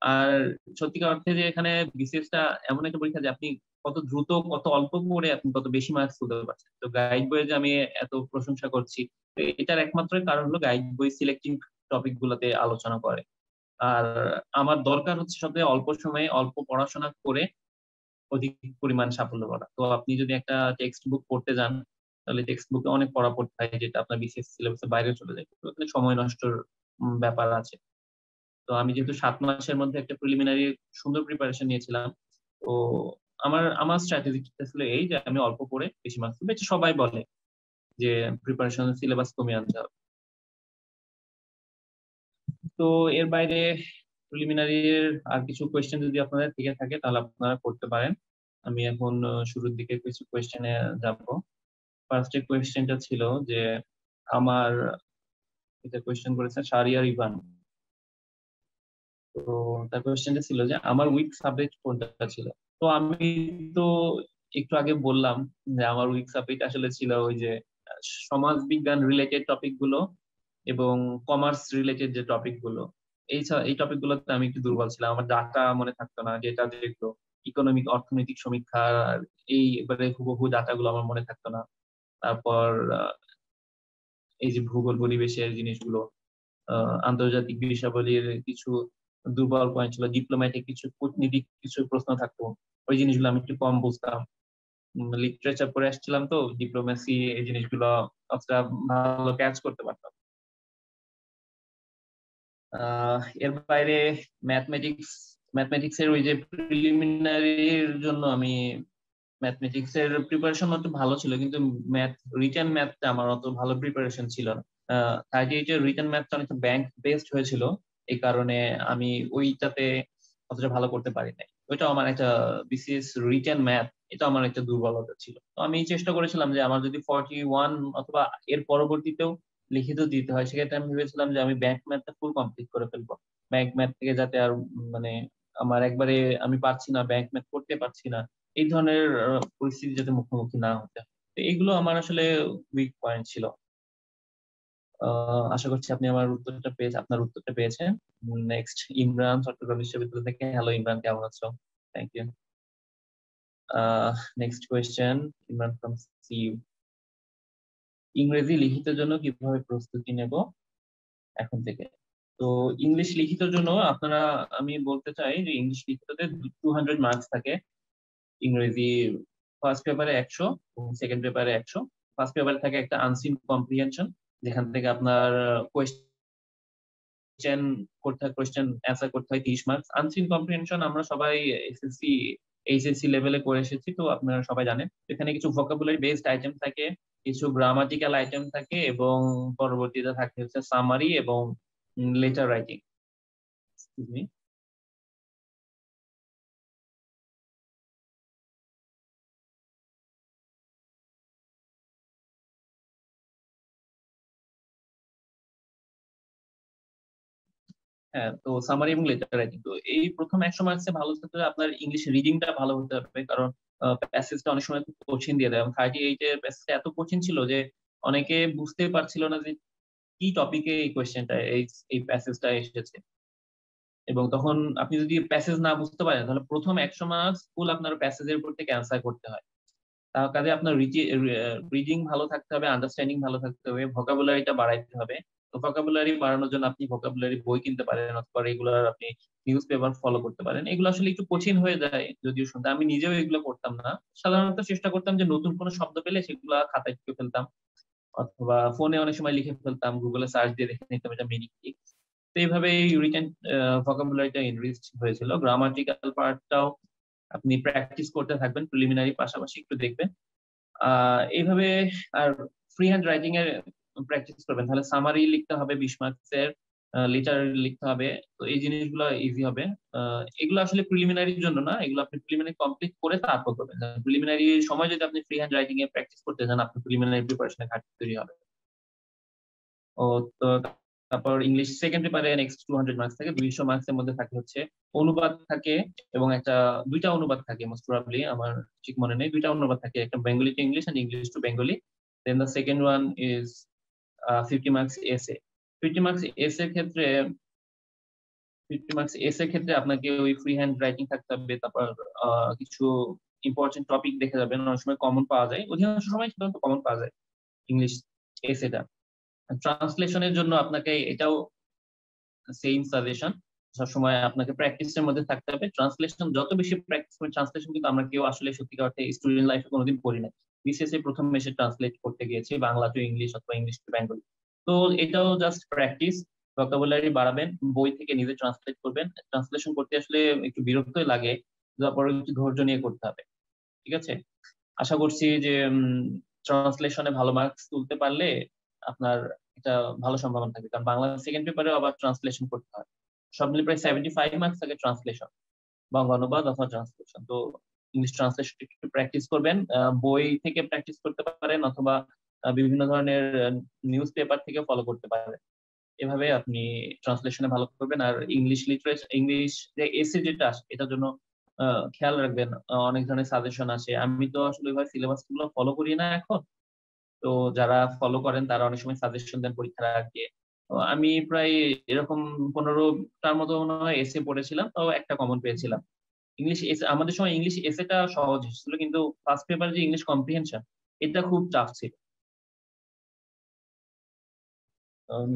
Speaker 1: আর সত্যিকার অর্থে যে এখানে বিসিএস টা এমন একটা পরীক্ষা যে আপনি কত দ্রুত কত অল্প করে আপনি কত বেশি মার্কস তুলতে পারছেন। তো গাইড বইয়ে যে আমি এত প্রশংসা করছি, তো এটার একমাত্র কারণ হলো গাইড বই সিলেক্টিং টপিক গুলোতে আলোচনা করে। আর আমার দরকার হচ্ছে সবচেয়ে অল্প সময়ে অল্প পড়াশোনা করে অধিক পরিমাণ সাফল্য করা। তো আপনি যদি একটা টেক্সট বুক পড়তে যান, তাহলে টেক্সট বুকে অনেক পড়া পড়তে হয়, যেটা আপনার বিসিএস সিলেবাসের বাইরে চলে যায়। তো এখানে সময় নষ্টের ব্যাপার আছে। তো আমি যেহেতু 7 মাসের মধ্যে একটা প্রিলিমিনারি সুন্দর প্রিপারেশন নিয়েছিলাম, তো আমার আমার স্ট্র্যাটেজি ছিল এই যে আমি অল্প পড়ে বেশি মার্কস তুলবো। এটা সবাই বলে যে প্রিপারেশন সিলেবাস কমিয়ে আনতে হবে। তো এর বাইরে প্রিলিমিনারির আর কিছু কোয়েশ্চেন যদি আপনাদের থেকে থাকে তাহলে আপনারা করতে পারেন। আমি এখন শুরুর দিকে কিছু কোয়েশ্চেনে যাব। ফার্স্ট কোয়েশ্চেনটা ছিল যে আমার, এটা কোয়েশ্চেন করেছে শারিয়ার ইভান। তো তার কোয়েশ্চেনটা ছিল যে আমার উইক সাবজেক্ট কোনটা ছিল। তো আমি তো একটু আগে বললাম যে আমার উইক সাবজেক্ট আসলে ছিল ওই যে সমাজ বিজ্ঞান রিলেটেড টপিক গুলো এবং কমার্স রিলেটেড যে টপিক গুলো, এই টপিক গুলোতে আমি একটু দুর্বল ছিলাম। আমার ডাটা মনে থাকতো না, যেটা যেগুলো ইকোনমিক অর্থনৈতিক সমীক্ষা, এই এবারে হুবহু ডাটা গুলো আমার মনে থাকতো না। তারপর এই যে ভূগোল পরিবেশের জিনিসগুলো, আন্তর্জাতিক বিষয়াবলীর কিছু দুর্বল পয়েন্ট ছিল, ডিপ্লোম্যাটিক কিছু কূটনীতিক কিছু প্রশ্ন থাকতো, ওই জিনিসগুলো আমি একটু কম বুঝতাম। লিটারেচার পড়ে আসছিলাম, তো ডিপ্লোমেসি এই জিনিসগুলো অতটা ভালো ক্যাচ করতে পারতাম। এর বাইরে ম্যাথমেটিক্স এর ওই যে প্রিলিমিনারির জন্য আমি ম্যাথমেটিক্স এর প্রিপারেশন অত ভালো ছিল, কিন্তু রিটেন ম্যাথটা আমার অত ভালো প্রিপারেশন ছিল না। 38 এর রিটেন ম্যাথটা অনেকটা ব্যাংক বেসড হয়েছিল, এই কারণে আমি ওইটাতে অতটা ভালো করতে পারি নাই। ওইটা আমার একটা বিসিএস রিটেন ম্যাথ, এটা আমার একটা দুর্বলতা ছিল। তো আমি চেষ্টা করেছিলাম যে আমার যদি 41 অথবা এর পরবর্তীতেও লিখিত দিতে হয়, সেক্ষেত্রে আমি ভেবেছিলাম যে আমি ব্যাংক ম্যাথটা ফুল কমপ্লিট করে ফেলবো। ব্যাংক ম্যাথ থেকে যাতে আর মানে আমার একবারে আমি পারছি না, ব্যাংক ম্যাথ করতে পারছি না, এই ধরনের পরিস্থিতি যাতে মুখোমুখি না হতে হয়। তো এইগুলো আমার আসলে উইক পয়েন্ট ছিল। আশা করছি আপনি আপনার উত্তরটা পেয়েছেন। নেক্সট, ইমরান চট্টগ্রাম বিশ্ববিদ্যালয় থেকে। হ্যালো ইমরান, কেমন আছো? Thank you. Next question, Imran from CU. ইংরেজি লিখিতের জন্য কিভাবে প্রস্তুতি নেব এখন থেকে? তো ইংলিশ লিখিতের জন্য আপনারা, আমি বলতে চাই যে ইংলিশ লিখিততে 200 মার্কস থাকে। ইংরেজি ফার্স্ট পেপারে 100 এবং সেকেন্ড পেপারে 100। ফার্স্ট পেপারে থাকে একটা আনসিন কম্প্রিহেনশন, যেখান থেকে আপনার কোয়েশ্চেন অ্যান্সার করতে হয় 30 মার্কস। আনসিন কম্প্রিহেনশন আমরা সবাই এসএসসি এইচএসসি লেভেলে করে এসেছি, তো আপনারা সবাই জানেন। এখানে কিছু ভোকাবুলারি বেসড আইটেম থাকে, কিছু গ্রামাটিক্যাল আইটেম থাকে, এবং পরবর্তীতে থাকে হচ্ছে সামারি এবং লেটার রাইটিং। Excuse me. হ্যাঁ, তো সামারি এবং লেটার রাইটিং। তো এই প্রথম 100 মার্কসে ভালো থাকলে আপনার ইংলিশ রিডিংটা ভালো হতে হবে, কারণ প্যাসেজটা অনেক সময় খুব কঠিন দিয়ে দেয়। 38-এর প্যাসেজটা এত কঠিন ছিল যে অনেকে বুঝতে পারছিল না যে কি টপিকে এই কোয়েশ্চেনটা এই প্যাসেজটা এসেছে। এবং তখন আপনি যদি প্যাসেজ না বুঝতে পারেন, তাহলে প্রথম 100 মার্কস ফুল আপনার প্যাসেজের উপর থেকে অ্যান্সার করতে হয়। কাজে আপনার রিডিং ভালো থাকতে হবে, আন্ডারস্ট্যান্ডিং ভালো থাকতে হবে, ভোকাবুলারিটা বাড়াইতে হবে। তো ভোকাবুলারি বাড়ানোর জন্য আপনি ভোকাবুলারি বই কিনতে পারেন অথবা রেগুলার আপনি নিউজ পেপার ফলো করতে পারেন। এগুলো আসলে একটু কঠিন হয়ে যায় যদিও শুনতে। আমি নিজেও এগুলো করতাম না। সাধারণত চেষ্টা করতাম যে নতুন কোনো শব্দ পেলে সেগুলো খাতায় টুকে ফেলতাম অথবা ফোনে অনেক সময় লিখে ফেলতাম, গুগলে সার্চ দিয়ে দেখে নিতাম এটা মিনিং কি। তো এইভাবে রিটেন ভোকাবুলারিটা ইনরিচ হয়েছিল। গ্রামাটিক্যাল পার্টটাও আপনি প্র্যাকটিস করতে থাকবেন, প্রিলিমিনারি পাশাপাশি একটু দেখবেন। এইভাবে আর ফ্রি হ্যান্ড রাইটিং এর প্র্যাকটিস করবেন, তাহলে সামারি লিখতে হবে 20 মার্কসের, লিটার লিখতে হবে। তো এই জিনিসগুলো ইজি হবে। এগুলো আসলে প্রিলিমিনারির জন্য না, এগুলো আপনি প্রিলিমিনারি কমপ্লিট করে তারপর করবেন। প্রিলিমিনারি সময় যদি আপনি ফ্রি হ্যান্ড রাইটিং এ প্র্যাকটিস করতে যান, আপনার প্রিলিমিনারি প্রিপারেশনে ঘাটতি তৈরি হবে। ও তো তারপর ইংলিশ সেকেন্ড পেপারে নেক্সট 200 মার্কস থাকে, 200 মার্কসের মধ্যে থাকে হচ্ছে অনুবাদ থাকে, এবং দুইটা অনুবাদ থাকে মোস্ট প্রবাবলি, আমার ঠিক মনে নেই। দুইটা অনুবাদ থাকে, একটা Bengali to English and English to Bengali. Then the second one is 50 marks essay. 50 marks এসে ক্ষেত্রে 50 মার্কস এসে ক্ষেত্রে আপনাকে ওই ফ্রি হ্যান্ড রাইটিং থাকতে হবে। তারপর কিছু ইম্পর্টেন্ট টপিক দেখে যাবেন, অনেক সময় কমন পাওয়া যায়, অধিকাংশ সময় সাধারণত কমন পাওয়া যায় ইংলিশ এসেটা। ট্রান্সলেশনের জন্য আপনাকে এটাও সেম সাজেশন, সবসময় আপনাকে প্র্যাকটিসের মধ্যে থাকতে হবে। ট্রান্সলেশন যত বেশি প্র্যাকটিস করবেন, ট্রান্সলেশন কিন্তু আমরা কেউ আসলে সত্যিকার অর্থে স্টুডেন্ট লাইফে কোনোদিন করি না। বিসিএস এ প্রথম এসে ট্রান্সলেট করতে গিয়েছি বাংলা টু ইংলিশ অথবা ইংলিশ টু বেঙ্গলি। তো এটাও জাস্ট প্র্যাকটিস, ভোকাবুলারি বাড়াবেন, বই থেকে নিজে ট্রান্সলেট করবেন। ট্রান্সলেশন করতে আসলে একটু বিরক্তই লাগে, তারপরে একটু ধৈর্য নিয়ে করতে হবে। ঠিক আছে? আশা করছি যে ট্রান্সলেশনে ভালো মার্কস তুলতে পারলে আপনার এটা ভালো সম্ভাবনা থাকে, কারণ বাংলা সেকেন্ড পেপারে আবার ট্রান্সলেশন করতে হয়। সব মিলে প্রায় 75 মার্কস থাকে ট্রান্সলেশন, বাংলা অনুবাদ অথবা ট্রান্সলেশন। তো ইংলিশ ট্রান্সলেশন একটু প্র্যাকটিস করবেন, বই থেকে প্র্যাকটিস করতে পারেন অথবা বিভিন্ন ধরনের নিউজ পেপার থেকে ফলো করতে পারেন। এভাবে আপনি ট্রান্সলেশনে ভালো করবেন। আর ইংলিশ লিটারেচার, ইংলিশ যে এসে যেটা আসে এটার জন্য খেয়াল রাখবেন। অনেক ধরনের সাজেশন আসে, আমি তো আসলে ওইভাবে সিলেবাস গুলো ফলো করি না এখন। তো যারা ফলো করেন তারা অনেক সময় সাজেশন দেন পরীক্ষার আগে। তো আমি প্রায় এরকম 15টার মতো মনে হয় এসে পড়েছিলাম, তো একটা কমন পেয়েছিলাম। ইংলিশ এসে আমাদের সময় ইংলিশ এসেটা সহজ ছিল, কিন্তু ফার্স্ট পেপার যে ইংলিশ কম্প্রিহেনশন এটা খুব টাফ ছিল।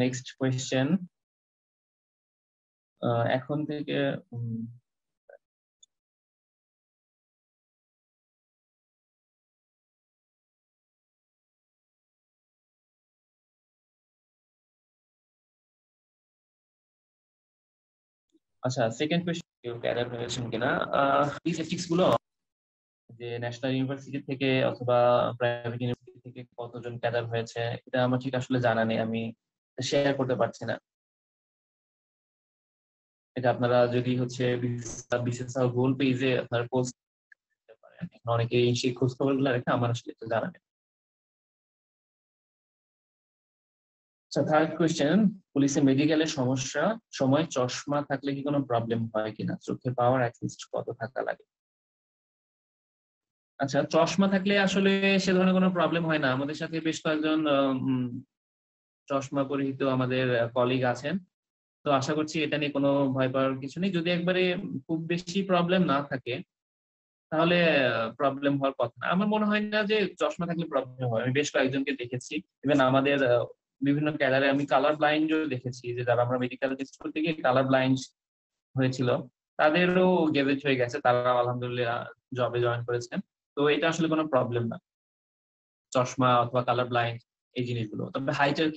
Speaker 1: Next question. এখন থেকে আচ্ছা, সেকেন্ড কোয়েশ্চেন, কেউ ক্যাডার হয়েছেন কিনা এই এথিক্স গুলো, যে ন্যাশনাল ইউনিভার্সিটি থেকে অথবা প্রাইভেট ইউনিভার্সিটি থেকে কতজন ক্যাডার হয়েছে, এটা আমার ঠিক আসলে জানা নেই, আমি শেয়ার করতে পারছি না। এটা আপনারা যদি হচ্ছে বিসিএস গোল পেজে আপনারা পোস্ট করতে পারেন, অনেকে সেই খোঁজ খবর গুলো রেখে, আমার আসলে এটা জানা নেই। আচ্ছা, থার্ড কোয়েশ্চেন, পুলিশে মেডিকেলের সমস্যা সময় চশমা থাকলে কি কোনো প্রবলেম হয় কিনা, চোখের পাওয়ার অ্যাটলিস্ট কত থাকা লাগে? আচ্ছা, চশমা থাকলে আসলে সে ধরনের কোনো প্রবলেম হয় না। আমাদের সাথে বেশ কয়েকজন চশমা পরিহিত আমাদের কলিগ আছেন। তো আশা করছি এটা নিয়ে কোনো ভয় পাওয়ার কিছু নেই। যদি একবারে খুব বেশি প্রবলেম না থাকে তাহলে প্রবলেম হওয়ার কথা না। আমার মনে হয় না যে চশমা থাকলে প্রবলেম হয়। আমি বেশ কয়েকজনকে দেখেছি, ইভেন আমাদের বিভিন্ন ক্যাডারে আমি কালার ব্লাইন্ডও দেখেছি, যে যারা আমরা মেডিকেল টেস্ট করতে গিয়ে কালার ব্লাইন্ড হয়েছিল, তাদেরও গেজেট হয়ে গেছে, তারা আলহামদুলিল্লাহ জবে জয়েন করেছেন। তো এটা আসলে কোনো প্রবলেম না, চশমা অথবা কালার ব্লাইন্ড এই জিনিসগুলো। তবে হাইটের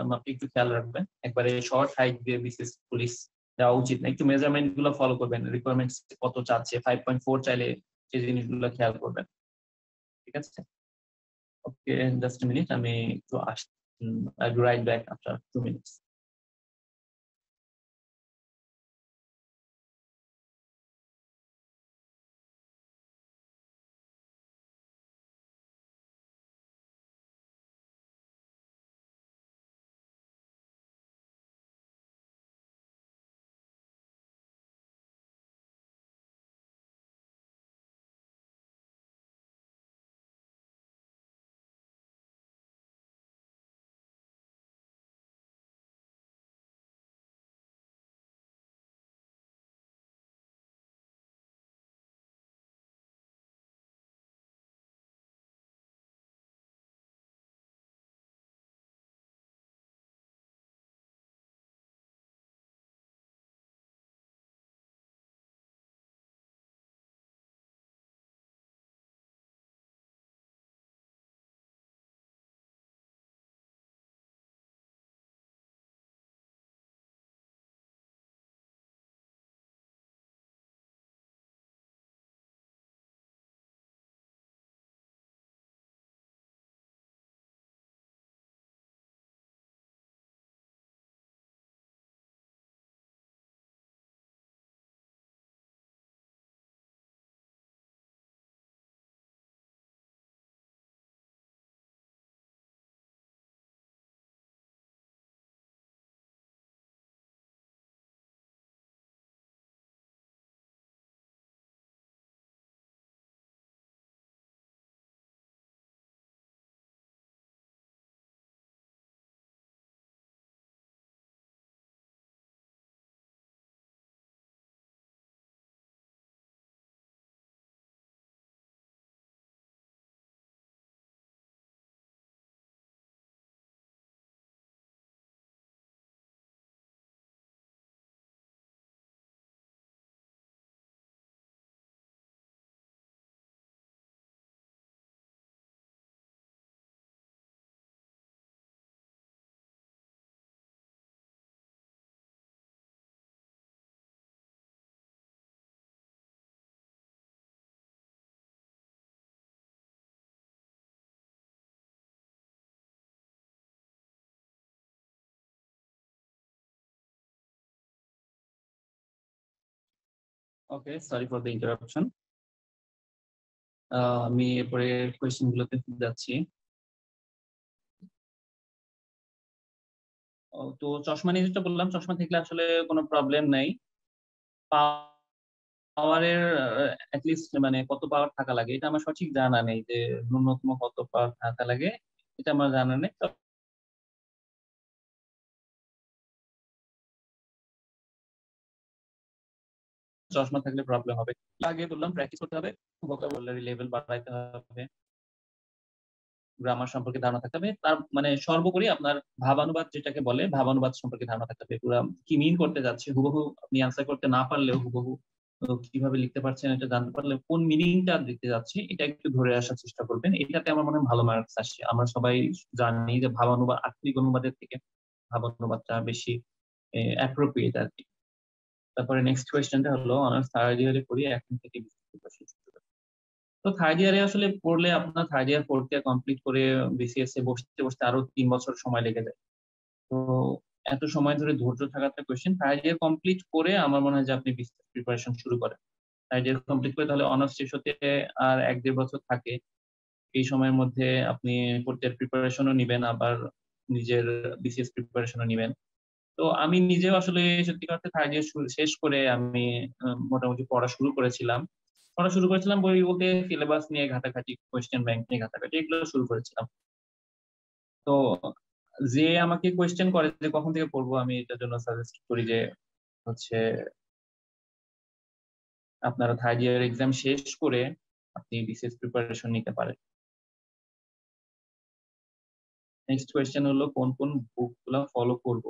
Speaker 1: মাপে একটু খেয়াল রাখবেন, একবারে শর্ট হাইট দিয়ে বিসিএস পুলিশ দেওয়া উচিত না। একটু মেজারমেন্ট গুলো ফলো করবেন, রিকোয়ারমেন্টস কত চাচ্ছে, 5.4 চাইলে সেই জিনিসগুলো খেয়াল করবেন। ঠিক আছে? ওকে, জাস্ট মিনিট, আমি একটু আসছি। I will write back after 2 minutes. Okay, sorry for the interruption. আমি এরপরে কোয়েশ্চেন গুলোতে যাচ্ছি। তো চশমা নিয়ে যেটা বললাম, চশমা থাকলে আসলে কোনো প্রবলেম নাই। পাওয়ারের অ্যাটলিস্ট মানে কত পাওয়ার থাকা লাগে এটা আমার সঠিক জানা নেই, যে ন্যূনতম কত পাওয়ার থাকা লাগে এটা আমার জানা নেই। চশমা থাকলে প্রবলেম হবে। আগে বললাম প্র্যাকটিস করতে হবে, ভোকাবুলারি লেভেল বাড়াইতে হবে, গ্রামার সম্পর্কে ধারণা থাকতে হবে, তার মানে সর্বোপরি আপনার ভাবানুবাদ যেটাকে বলে ভাবানুবাদ সম্পর্কে ধারণা থাকতে হবে। পুরো কি মিন করতে যাচ্ছে হুবহু আপনি অ্যান্সার করতে না পারলেও হুবহু কিভাবে লিখতে পারছেন এটা জানতে পারলে কোন মিনিংটা দিতে যাচ্ছে এটা একটু ধরে আসার চেষ্টা করবেন। এটাতে আমার মনে হয় ভালো মার্কস আসছে। আমরা সবাই জানি যে ভাবানুবাদ আত্মিক অনুবাদের থেকে ভাবানুবাদটা বেশি অ্যাপ্রোপ্রিয়েট আর কি। তারপরে নেক্সট কোয়েশ্চেনটা হলো অনার্স থার্ড ইয়ারে পড়ি, এখন থেকে তো থার্ড ইয়ারে আসলে পড়লে আপনার third year fourth year complete করে বিসিএস এ বসতে বসতে আরো 3 বছর সময় লেগে যায়। তো এত সময় ধরে ধৈর্য থাকাটা কোয়েশ্চেন। থার্ড ইয়ার কমপ্লিট করে আমার মনে হয় যে আপনি বিসিএস প্রিপারেশন শুরু করেন। থার্ড ইয়ার কমপ্লিট করে তাহলে অনার্স শেষ হতে আর 1-1.5 বছর থাকে। এই সময়ের মধ্যে আপনি ফোর্থ ইয়ার প্রিপারেশনও নিবেন, আবার নিজের বিসিএস প্রিপারেশনও নিবেন। তো আমি নিজেও আসলে সত্যি কথা থার্ড ইয়ার শেষ করে আমি মোটামুটি পড়া শুরু করেছিলাম বই বলতে সিলেবাস নিয়ে ঘাটাঘাটি, কোয়েশ্চেন ব্যাংক নিয়ে ঘাটাঘাটি, এগুলো শুরু করেছিলাম। তো যে আমাকে কোয়েশ্চেন করে যে কখন থেকে পড়বো, আমি এটার জন্য সাজেস্ট করি যে হচ্ছে আপনারা থার্ড ইয়ার এক্সাম শেষ করে আপনি বিসিএস প্রিপারেশন নিতে পারেন। নেক্সট কোয়েশ্চেন হলো কোন কোন বুক গুলো ফলো করবো।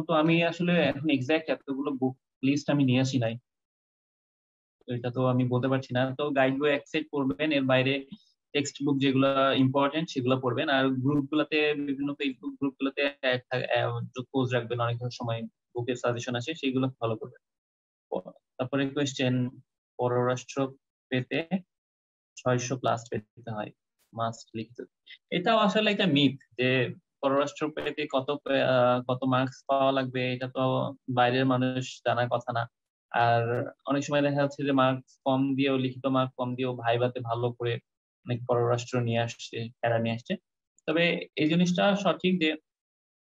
Speaker 1: তো আমি আসলে এখন এক্সাক্ট এতগুলো বুক লিস্ট আমি নিয়ে আসি নাই, তো এটা তো আমি বলতে পারছি না। তো গাইড বই এক সেট পড়বেন, এর বাইরে টেক্সট বুক যেগুলো ইম্পর্টেন্ট সেগুলো পড়বেন, আর গ্রুপগুলোতে বিভিন্ন ফেসবুক গ্রুপগুলোতে খোঁজ রাখবেন, অনেক সময় বুকের সাজেশন আসে সেগুলো ফলো করবেন। তারপরে কোয়েশ্চেন, পররাষ্ট্র পেতে 600+ পেতে হয়, মাস্ট লিখতে। এটাও আসলে একটা মিথ যে পররাষ্ট্র পেতে কত মার্কস পাওয়া লাগবে এটা তো বাইরের মানুষ জানার কথা না। আর অনেক সময় দেখা যাচ্ছে যে মার্কস কম দিয়েও, লিখিত মার্ক কম দিয়েও ভাইভাতে ভালো করে অনেক পররাষ্ট্র নিয়ে আসছে, ক্যাডার নিয়ে আসছে। তবে এই জিনিসটা সঠিক যে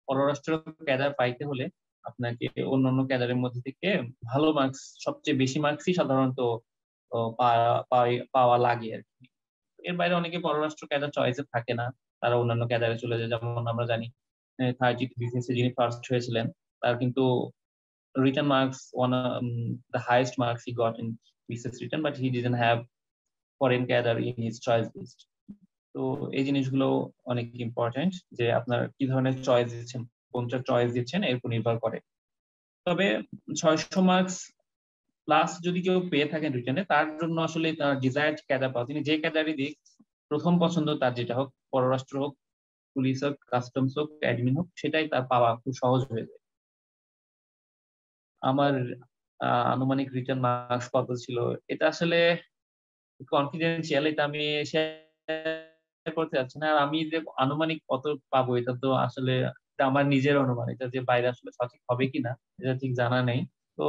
Speaker 1: পররাষ্ট্র ক্যাডার পাইতে হলে আপনাকে অন্যান্য ক্যাডারের মধ্যে থেকে ভালো মার্কস, সবচেয়ে বেশি মার্কসই সাধারণত পাওয়া লাগে আর কি। এর বাইরে অনেকে পররাষ্ট্র ক্যাডার চয়েসে থাকে না, তারা অন্যান্য ক্যাডারে চলে যায়। যেমন আমরা জানি থার্ড বিসিএস যিনি ফার্স্ট হয়েছিলেন, তার কিন্তু written marks the highest marks he got in BCS written, but he didn't have foreign cadre in his choice list. তো এই জিনিসগুলো অনেক ইম্পর্টেন্ট যে আপনার কি ধরনের চয়েস দিচ্ছেন, কোনটা চয়েস দিচ্ছেন এর উপর নির্ভর করে। তবে 600 মার্কস প্লাস যদি কেউ পেয়ে থাকেন রিটেনে, তার জন্য আসলে তার ডিজায়ার্ড ক্যাডার পাওয়া, তিনি যে ক্যাডারই দিক প্রথম পছন্দ তার যেটা হোক, পররাষ্ট্র হোক, পুলিশ হোক, কাস্টমস হোক, অ্যাডমিন হোক, সেটাই তার পাওয়া খুব সহজ হয়ে যায়। আমার আনুমানিক রিটার্ন মার্কস কত ছিল এটা আসলে কনফিডেন্সিয়াল, এটা আমি শেয়ার করতে যাচ্ছি না। আর আমি যে আনুমানিক কত পাবো এটা তো আসলে এটা আমার নিজের অনুমান, এটা যে বাইরে আসলে সঠিক হবে কিনা এটা ঠিক জানা নেই। তো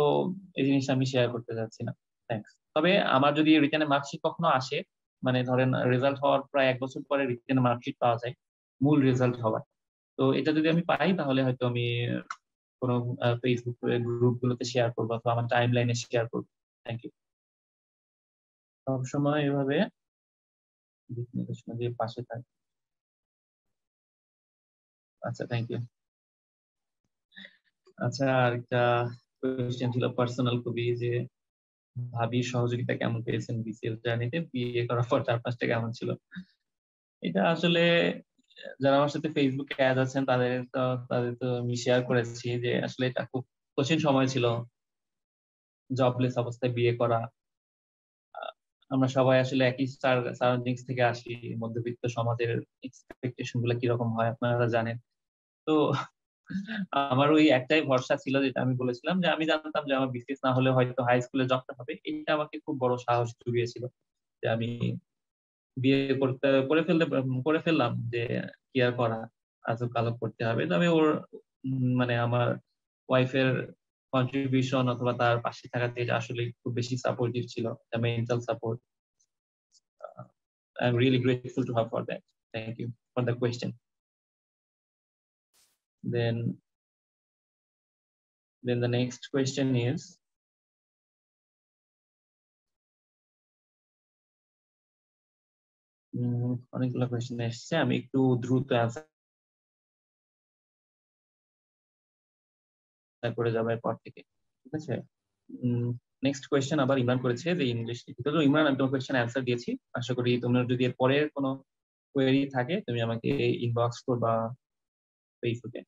Speaker 1: এই জিনিসটা আমি শেয়ার করতে যাচ্ছি না। থ্যাংকস। তবে আমার যদি রিটার্নের মার্কশিট কখনো আসে, মানে ধরেন রেজাল্ট হওয়ার প্রায় 1 বছর পরে রিটার্নের মার্কশিট পাওয়া যায়, মূল রেজাল্ট হওয়ার, তো এটা যদি আমি পাই তাহলে হয়তো আমি কোনো ফেসবুক গ্রুপ গুলোতে শেয়ার করবো অথবা আমার টাইম লাইনে শেয়ার করবো। Thank you. সবসময় এভাবে দিক নির্দেশনা দিয়ে পাশে থাকে। আচ্ছা, থ্যাংক ইউ। আচ্ছা, আরেকটা কোয়েশ্চেন ছিল পার্সোনাল খুবই, যে ভাবির সহযোগিতা কেমন পেয়েছেন বিসিএস জার্নিতে, বিয়ে করার পর 4-5টা কেমন ছিল? এটা আসলে যারা আমার সাথে ফেসবুকে অ্যাড আছেন তাদের তো আমি শেয়ার করেছি যে আসলে এটা খুব কঠিন সময় ছিল, জবলেস অবস্থায় বিয়ে করা। আমরা সবাই আসলে একই সারাউন্ডিংস থেকে আসি, মধ্যবিত্ত সমাজের এক্সপেকটেশন গুলো কিরকম হয় আপনারা জানেন। তো আমার ওই একটাই ভরসা ছিল, যেটা আমি বলেছিলাম যে আমি জানতাম যে আমার বিসিএস না হলে হয়তো হাই স্কুলে জবটা হবে, এটা আমাকে খুব বড় সাহস জুগিয়েছিল যে আমি বিয়ে করে ফেললাম, যে কি আর করা, আজব কাজব করতে হবে। তবে ওর মানে আমার ওয়াইফের কন্ট্রিবিউশন অথবা তার পাশে থাকাতে আসলে খুব বেশি সাপোর্টিভ ছিল, mental support. I'm really grateful to her for that. Thank you for the question. Then the next question is, অনেকগুলো কোয়েশ্চেন এসেছে, আমি একটু দ্রুত অ্যান্সার করে যাবো এরপর থেকে, ঠিক আছে? নেক্সট কোয়েশ্চেন আবার ইমরান করেছে যে ইংলিশ লিখিত। তো ইমরান, আমি তোমার কোয়েশ্চেন অ্যান্সার দিয়েছি। আশা করি তোমার যদি এর পরের কোনো কোয়েরি থাকে তুমি আমাকে ইনবক্স করবা ফেসবুকে।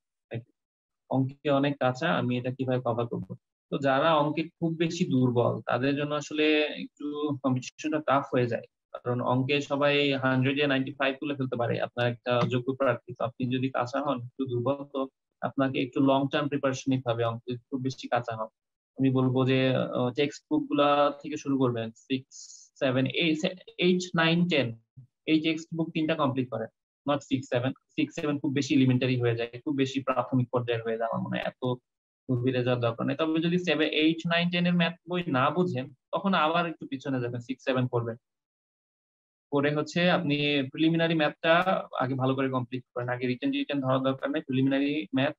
Speaker 1: অঙ্কে অনেক কাঁচা, আমি এটা কিভাবে কভার করবো? তো যারা অঙ্কে খুব বেশি দুর্বল তাদের জন্য আসলে একটু কম্পিটিশনটা টাফ হয়ে যায়, কারণ অঙ্কে সবাই 100-95 তুলে ফেলতে পারে। আপনার একটা যোগ্য প্রার্থী, তো আপনি যদি কাঁচা হন, একটু দুর্বল, তো আপনাকে একটু লং টার্ম প্রিপারেশন নিতে হবে। অঙ্কে খুব বেশি কাঁচা হন, আমি বলবো যে টেক্সট বুক গুলা থেকে শুরু করবেন। 6, 7, 8, 9, 10 এই টেক্সট বুক 3টা কমপ্লিট করেন, নট 6, 7। 6, 7 খুব বেশি এলিমেন্টারি হয়ে যায়, খুব বেশি প্রাথমিক পর্যায়ের হয়ে যায়। আমার মনে হয় এত গভীরে যাওয়ার দরকার নেই। তবে যদি 7, 8, 9, 10 এর ম্যাথ বই না বুঝেন, তখন আবার একটু পিছনে যাবেন, 6, 7 করবেন। করে হচ্ছে আপনি প্রিলিমিনারি ম্যাথটা আগে ভালো করে কমপ্লিট করেন। আগে রিটেন ধরার দরকার নেই, প্রিলিমিনারি ম্যাথ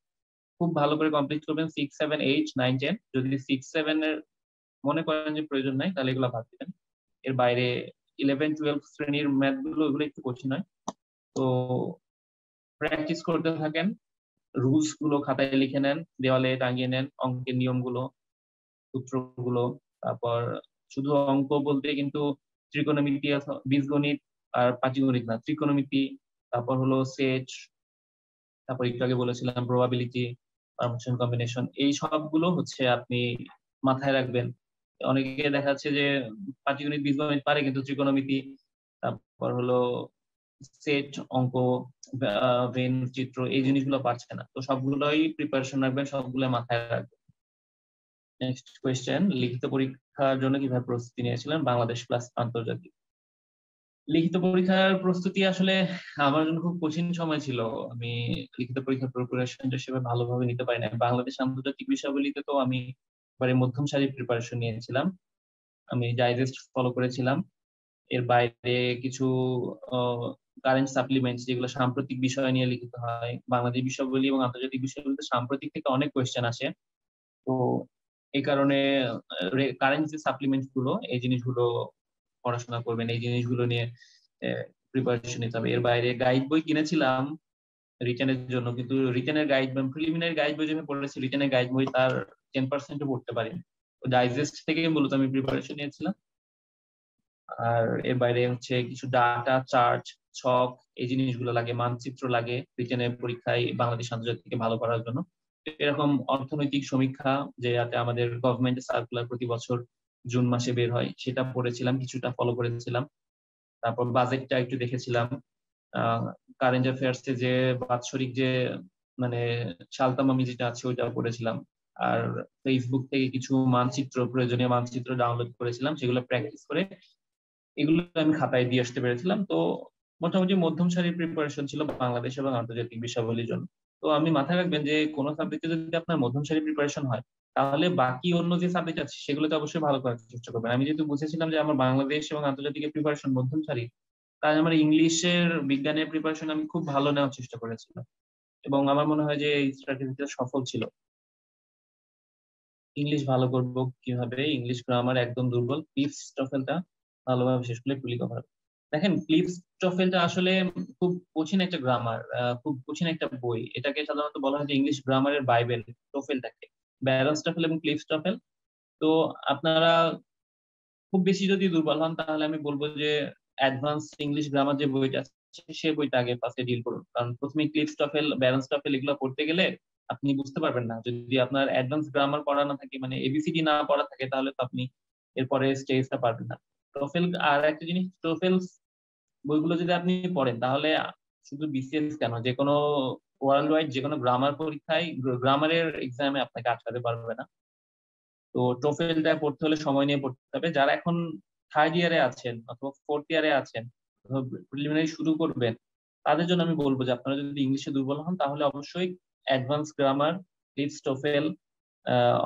Speaker 1: খুব ভালো করে কমপ্লিট করবেন। 6, 7, 8, 9, 10 যদি 6, 7 এর মনে করেন যে প্রয়োজন নাই, তাহলে এগুলো বাদ দিবেন। এর বাইরে 11, 12 শ্রেণীর ম্যাথ গুলো, এগুলো একটু কঠিন হয়। তো প্র্যাকটিস করতে থাকেন, রুলস গুলো খাতায় লিখে নেন, দেওয়ালে টাঙিয়ে নেন অঙ্কের নিয়মগুলো, সূত্রগুলো। তারপর শুধু অঙ্ক বলতে কিন্তু ত্রিকোণমিতি, বীজগণিত আর পাটিগণিত না, ত্রিকোণমিতি, তারপর হলো সেট, তারপর একটু আগে বলেছিলাম প্রবাবিলিটি, পারমুটেশন, কম্বিনেশন, এই সবগুলো হচ্ছে আপনি মাথায় রাখবেন। অনেকে দেখা যাচ্ছে যে পাটিগণিত, বীজগণিত পারে কিন্তু ত্রিকোণমিতি, তারপর হলো সেট অঙ্ক, ভেন চিত্র, এই জিনিসগুলো পারছে না। তো সবগুলোই প্রিপারেশন রাখবেন, সবগুলো মাথায় রাখবেন। নেক্সট কোয়েশ্চেন, লিখিত পরীক্ষার জন্য কিভাবে প্রস্তুতি নিয়েছিলেন, বাংলাদেশ প্লাস আন্তর্জাতিক? লিখিত পরীক্ষার প্রস্তুতি আসলে আমার জন্য খুব কঠিন সময় ছিল। আমি লিখিত পরীক্ষার প্রিপারেশনটা সেভাবে ভালোভাবে নিতে পারি না। বাংলাদেশ আন্তর্জাতিক বিষয়াবলীতে তো আমি এবারে মধ্যম সারির প্রিপারেশন নিয়েছিলাম, আমি ডাইজেস্ট ফলো করেছিলাম। এর বাইরে কিছু কারেন্ট সাপ্লিমেন্টস, যেগুলো সাম্প্রতিক বিষয় নিয়ে লিখিত হয়, বাংলাদেশ বিষয়াবলী এবং আন্তর্জাতিক বিষয়াবলীতে সাম্প্রতিক থেকে অনেক কোয়েশ্চেন আসে। তো এই কারণে কারেন্ট যে সাপ্লিমেন্টস গুলো, এই জিনিসগুলো পড়াশোনা করবেন, এই জিনিসগুলো নিয়ে প্রিপারেশন নিতে হবে। এর বাইরে গাইড বই কিনেছিলাম রিটেনের জন্য, কিন্তু রিটেনের গাইড, প্রিলিমিনারি গাইড বই যেভাবে পড়েছি, রিটেনের গাইড বই তার 10% পড়তে পারিনি। তো ডাইজেস্ট থেকে মূলত আমি প্রিপারেশন নিয়েছিলাম। আর এর বাইরে হচ্ছে কিছু ডাটা, চার্ট, ছক, এই জিনিসগুলো লাগে, মানচিত্র লাগে রিটেনের পরীক্ষায় বাংলাদেশ আন্তর্জাতিকে ভালো করার জন্য। এরকম অর্থনৈতিক সমীক্ষা, যেটাতে আমাদের গভর্নমেন্টের সার্কুলার প্রতি বছর জুন মাসে বের হয়, সেটা পড়েছিলাম, কিছুটা ফলো করেছিলাম। তারপর বাজেটটা একটু দেখেছিলাম। কারেন্ট অ্যাফেয়ার্স এ যে বাৎসরিক যে মানে সালতামামি যেটা আছে, ওইটা পড়েছিলাম। আর ফেসবুক থেকে কিছু মানচিত্র, প্রয়োজনীয় মানচিত্র ডাউনলোড করেছিলাম, সেগুলো প্র্যাকটিস করে এগুলো আমি খাতায় দিয়ে আসতে পেরেছিলাম। তো মোটামুটি মধ্যম সারির প্রিপারেশন ছিল বাংলাদেশ এবং আন্তর্জাতিক বিষয়াবলীর জন্য। তো আমি মাথায় রাখবেন যে কোনো সাবজেক্টে যদি আপনার মধ্যম সারির প্রিপারেশন হয়, তাহলে বাকি অন্য যে সাবজেক্ট আছে সেগুলোতে অবশ্যই ভালো করার চেষ্টা করবেন। আমি যেহেতু বুঝেছিলাম যে আমার বাংলাদেশ এবং আন্তর্জাতিকের প্রিপারেশন মধ্যম সারি, তাই আমার ইংলিশের, বিজ্ঞানের প্রিপারেশন আমি খুব ভালো নেওয়ার চেষ্টা করেছিলাম, এবং আমার মনে হয় যে এই স্ট্র্যাটেজিটা সফল ছিল। ইংলিশ ভালো করবো কিভাবে? ইংলিশ গ্রামার একদম দুর্বল, ক্লিফস টফেলটা ভালোভাবে শেষ করলে টুলি কভার। দেখেন, ক্লিফস টফেলটা আসলে খুব কঠিন একটা গ্রামার, খুব কঠিন একটা বই। এটাকে সাধারণত বলা হয় যে ইংলিশ গ্রামারের বাইবেল, টোফেলটাকে। ব্যালেন্স টফেল এবং ক্লিফস টফেল। তো আপনারা খুব বেশি যদি দুর্বল হন, তাহলে আমি বলবো যে অ্যাডভান্স ইংলিশ গ্রামার যে বইটা আছে, সে বইটা আগে ফার্স্টে ডিল করুন। কারণ প্রথমে ক্লিফস টফেল, ব্যালেন্স টফেল এগুলো পড়তে গেলে আপনি বুঝতে পারবেন না। যদি আপনার অ্যাডভান্স গ্রামার পড়া না থাকে, মানে এবিসিডি না পড়া থাকে, তাহলে তো আপনি এরপরে স্টেজটা পারবেন না। টোফেল, আর একটা জিনিস, টোফেল বইগুলো যদি আপনি পড়েন, তাহলে শুধু বিসিএস কেন, যে কোনো ওয়ার্ল্ড ওয়াইড যে কোনো গ্রামার পরীক্ষায়, গ্রামারের এক্সামে আপনাকে আটকাতে পারবে না। তো টোফেলটা পড়তে হলে সময় নিয়ে পড়তে হবে। যারা এখন থার্ড ইয়ারে আছেন অথবা ফোর্থ ইয়ারে আছেন, প্রিলিমিনারি শুরু করবেন, তাদের জন্য আমি বলবো যে আপনারা যদি ইংলিশে দুর্বল হন, তাহলে অবশ্যই অ্যাডভান্স গ্রামার, ক্লিফস টোফেল,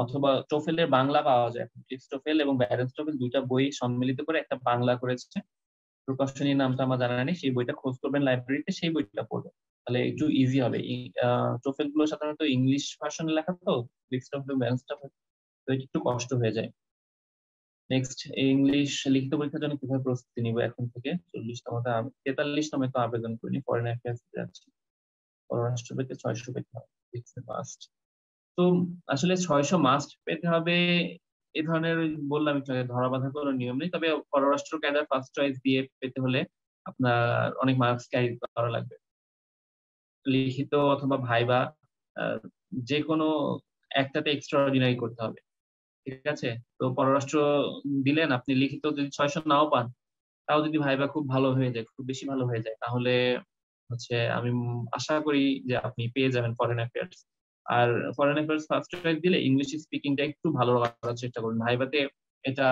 Speaker 1: অথবা টোফেলের বাংলা পাওয়া যায়। ব্লিটজ টোফেল এবং ব্যারেন্স টোফেল দুইটা বই সম্মিলিত করে একটা বাংলা করেছে, প্রকাশনীর নামটা আমার জানা নেই। সেই বইটা খোঁজ করবেন লাইব্রেরিতে, সেই বইটা পড়বেন, তাহলে একটু ইজি হবে। টোফেল গুলো সাধারণত ইংলিশ ভার্সনে লেখা, তো ব্লিটজ টোফেল ব্যালেন্স টোফেল তো একটু কষ্ট হয়ে যায়। নেক্সট, ইংলিশ লিখিত পরীক্ষার জন্য কিভাবে প্রস্তুতি নিব এখন থেকে? 40তম 43তম তো আবেদন করিনি, ফরেন অ্যাফেয়ার্স যাচ্ছি, পররাষ্ট্র পেতে 600 পেতে হবে, মাস্ট। তো আসলে 600 মাস্ট পেতে হবে এই ধরনের, বললাম একটু আগে, ধরা বাঁধা কোনো নিয়ম নেই। তবে পররাষ্ট্র ক্যাডার ফার্স্ট চয়েস দিয়ে পেতে হলে আপনার অনেক মার্কস ক্যারি করা লাগবে। লিখিত অথবা ভাইবা, যে কোনো একটাতে এক্সট্রা অর্ডিনারি করতে হবে, ঠিক আছে? তো পররাষ্ট্র দিলেন, আপনি লিখিত যদি 600 নাও পান, তাও যদি ভাইবা খুব ভালো হয়ে যায়, খুব বেশি ভালো হয়ে যায়, তাহলে হচ্ছে আমি আশা করি যে আপনি পেয়ে যাবেন ফরেন অ্যাফেয়ার্স। আর ফরেন অ্যাফেয়ার্স ফার্স্ট চয়েস দিলে ইংলিশ স্পিকিংটা একটু ভালো করার চেষ্টা করুন। ভাইভাতে এটা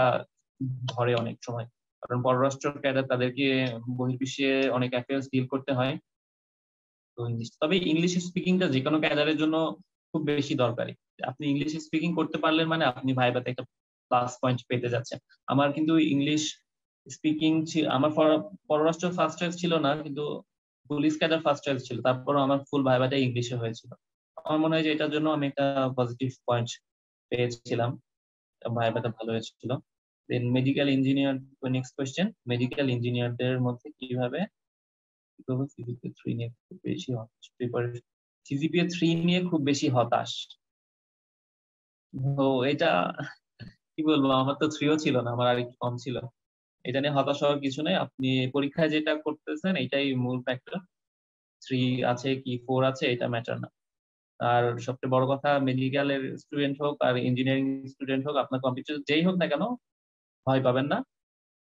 Speaker 1: ধরে অনেক সময়, কারণ পররাষ্ট্র ক্যাডার তাদেরকে বহির্বিশ্বে অনেক অ্যাফেয়ার্স ডিল করতে হয়। তো ইংলিশ, তবে ইংলিশ স্পিকিংটা যে কোনো ক্যাডারের জন্য খুব বেশি দরকারি। আপনি ইংলিশ স্পিকিং করতে পারলেন মানে আপনি ভাইভাতে একটা প্লাস পয়েন্ট পেতে যাচ্ছেন। আমার কিন্তু ইংলিশ স্পিকিং আমার পররাষ্ট্র ফার্স্ট চয়েস ছিল না, কিন্তু পুলিশ ক্যাডার ফার্স্ট চয়েস ছিল, তারপরও আমার ফুল ভাইভাটা ইংলিশে হয়েছিল। আমার মনে হয় যে এটার জন্য আমি একটা পজিটিভ পয়েন্ট পেয়েছিলাম, ভাইভাটা ভালো হয়েছিল। Then medical engineer, next question, medical ইঞ্জিনিয়ারদের মধ্যে কিভাবে সিজিপিএ 3 নিয়ে খুব বেশি প্রিপারেশন, সিজিপিএ 3 নিয়ে খুব বেশি হতাশ। তো এটা কি বলবো, আমার তো 3ও ছিল না, আমার আর একটু কম ছিল। এটা নিয়ে হতাশ হওয়ার কিছু নেই, আপনি পরীক্ষায় যেটা করতেছেন এটাই মূল ফ্যাক্টর। 3 আছে কি 4 আছে এটা ম্যাটার না। আর সবচেয়ে বড় কথা, মেডিকেলের স্টুডেন্ট হোক আর ইঞ্জিনিয়ারিং স্টুডেন্ট হোক, আপনার কম্পিউটার যেই হোক না কেন, ভয় পাবেন না,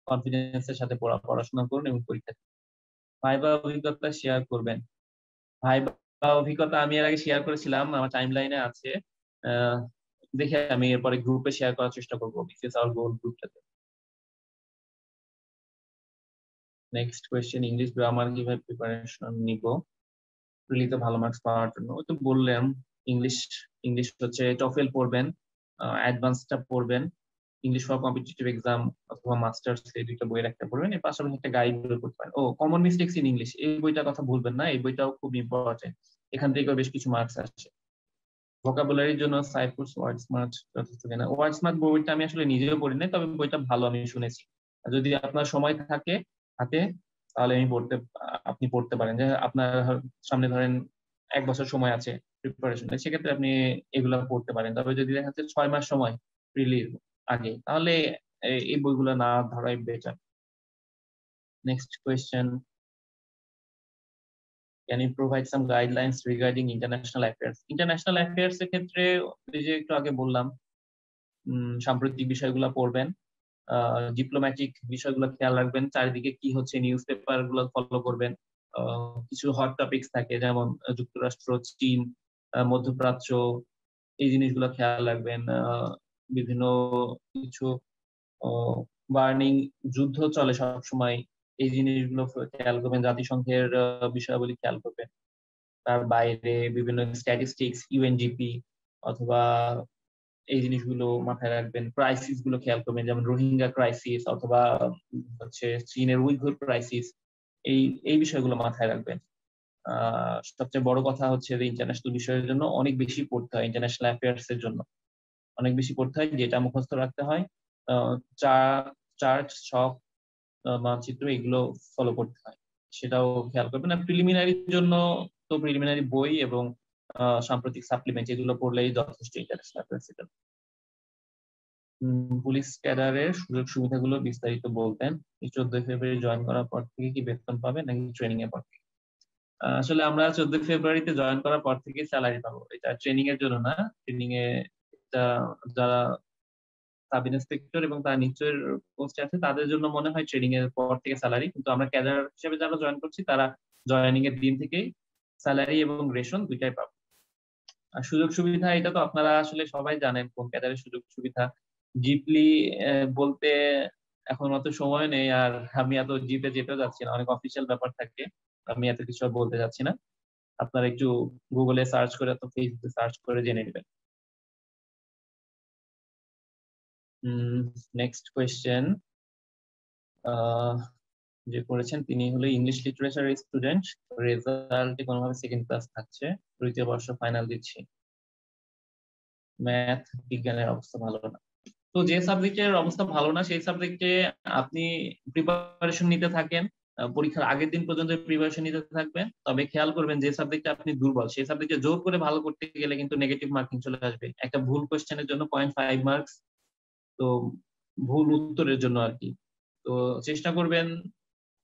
Speaker 1: কনফিডেন্সের সাথে পড়াশোনা করুন এবং পরীক্ষা দিন। ভাইবা অভিজ্ঞতা শেয়ার করবেন? ভাইবা অভিজ্ঞতা আমি এর আগে শেয়ার করেছিলাম, আমার টাইম লাইনে আছে। আহ, দেখে আমি এরপরে গ্রুপে শেয়ার করার চেষ্টা করবো, বিসিএস আওয়ার গোল গ্রুপটাতে। নেক্সট কোয়েশ্চেন, ইংলিশ গ্রামার কিভাবে প্রিপারেশন নিব প্রিলিতে ভালো মার্কস পাওয়ার জন্য? ওই তো বললাম, ইংলিশ ইংলিশ হচ্ছে টফেল পড়বেন, অ্যাডভান্সটা পড়বেন, ইংলিশ ফর কম্পিটিটিভ এক্সাম অথবা মাস্টার্স, এই দুইটা বইয়ের একটা পড়বেন, এর পাশাপাশি একটা গাইড বই পড়তে পারেন। ও, কমন মিস্টেকস ইন ইংলিশ, এই বইটার কথা ভুলবেন না, এই বইটাও খুব ইম্পর্টেন্ট, এখান থেকেও বেশ কিছু মার্কস আসে। ভোকাবুলারির জন্য সাইফুস ওয়ার্ড স্মার্ট যথেষ্ট কিনা? ওয়ার্ড স্মার্ট বইটা আমি আসলে নিজেও পড়ি নাই, তবে বইটা ভালো, আমি শুনেছি। যদি আপনার সময় থাকে হাতে, তাহলে আপনি পড়তে পারেন, যে আপনার সামনে ধরেন 1 বছর সময় আছে প্রিপারেশন, সেক্ষেত্রে আপনি এগুলো পড়তে পারেন। তবে যদি দেখা যাচ্ছে 6 মাস সময় রিলিজ আগে, তাহলে এই বইগুলো না ধরাই better. Next question, can you provide some guidelines regarding international affairs? International affairs এর ক্ষেত্রে এই যে একটু আগে বললাম, সাম্প্রতিক বিষয়গুলো পড়বেন, ডিপ্লোম্যাটিক বিষয়গুলো খেয়াল রাখবেন, চারিদিকে কি হচ্ছে নিউজ পেপার গুলো ফলো করবেন। কিছু হট টপিকস থাকে, যেমন যুক্তরাষ্ট্র, চীন, মধ্যপ্রাচ্য, এই জিনিসগুলো খেয়াল রাখবেন। বিভিন্ন কিছু বার্নিং যুদ্ধ চলে সব সময়, এই জিনিসগুলো খেয়াল করবেন। জাতিসংঘের বিষয়াবলী খেয়াল করবেন। তার বাইরে বিভিন্ন স্ট্যাটিস্টিক্স, ইউএনজিপি অথবা এই জিনিসগুলো মাথায় রাখবেন। ক্রাইসিস গুলো খেয়াল করবেন, যেমন রোহিঙ্গা ক্রাইসিস অথবা হচ্ছে চীনের উইঘুর ক্রাইসিস, এই এই বিষয়গুলো মাথায় রাখবেন। সবচেয়ে বড় কথা হচ্ছে যে ইন্টারন্যাশনাল বিষয়ের জন্য অনেক বেশি পড়তে হয়, ইন্টারন্যাশনাল অ্যাফেয়ার্স এর জন্য অনেক বেশি পড়তে হয়, যেটা মুখস্থ রাখতে হয়। চার্ট, ছক, মানচিত্র, এগুলো ফলো করতে হয়, সেটাও খেয়াল করবেন। আর প্রিলিমিনারির জন্য তো প্রিলিমিনারি বই এবং সাম্প্রতিক সাপ্লিমেন্ট, এগুলো পড়লেই যথেষ্ট ইন্টারন্যাশনাল অ্যাফেয়ার্স। পুলিশ ক্যাডারের সুযোগ সুবিধাগুলো বিস্তারিত বলতেন। এই 14 ফেব্রুয়ারি জয়েন করার পর থেকে কি বেতন পাবে নাকি ট্রেনিং এর পর থেকে? আসলে আমরা 14 ফেব্রুয়ারিতে জয়েন করার পর থেকে স্যালারি পাবো, এটা ট্রেনিং এর জন্য না। ট্রেনিং এ এটা যারা সাব ইন্সপেক্টর এবং তার নিচের পোস্টে আছে তাদের জন্য মনে হয় ট্রেনিং এর পর থেকে স্যালারি, কিন্তু আমরা ক্যাডার হিসেবে যারা জয়েন করছি তারা জয়েনিং এর দিন থেকেই স্যালারি এবং রেশন দুইটাই পাবো। আর সুযোগ সুবিধা, এটা তো আপনারা আসলে সবাই জানেন কোন ক্যাডারের সুযোগ সুবিধা। জিপলি বলতে এখন অত সময় নেই, আর আমি এত জিপে যেতেও যাচ্ছি না, অনেক অফিসিয়াল ব্যাপার থাকে, আমি এত কিছু আর বলতে যাচ্ছি না। আপনারা একটু গুগলে সার্চ করে অথবা ফেসবুকে সার্চ করে জেনে নেবেন। নেক্সট কোয়েশ্চেন যে করেছেন তিনি হলো ইংলিশ লিটারেচারের স্টুডেন্ট, রেজাল্টে কোনোভাবে সেকেন্ড ক্লাস থাকছে, তৃতীয় বর্ষ ফাইনাল দিচ্ছি, ম্যাথ বিজ্ঞানের অবস্থা ভালো না। তো যে সাবজেক্টের অবস্থা ভালো না সেই সাবজেক্টে আপনি প্রিপারেশন নিতে থাকেন, পরীক্ষার আগের দিন পর্যন্ত প্রিপারেশন নিতে থাকবেন। তবে খেয়াল করবেন যে সাবজেক্টে আপনি দুর্বল সেই সাবজেক্টে জোর করে ভালো করতে গেলে কিন্তু নেগেটিভ মার্কিং চলে আসবে। একটা ভুল কোশ্চেনের জন্য 0.5 মার্কস, তো ভুল উত্তরের জন্য আর কি। তো চেষ্টা করবেন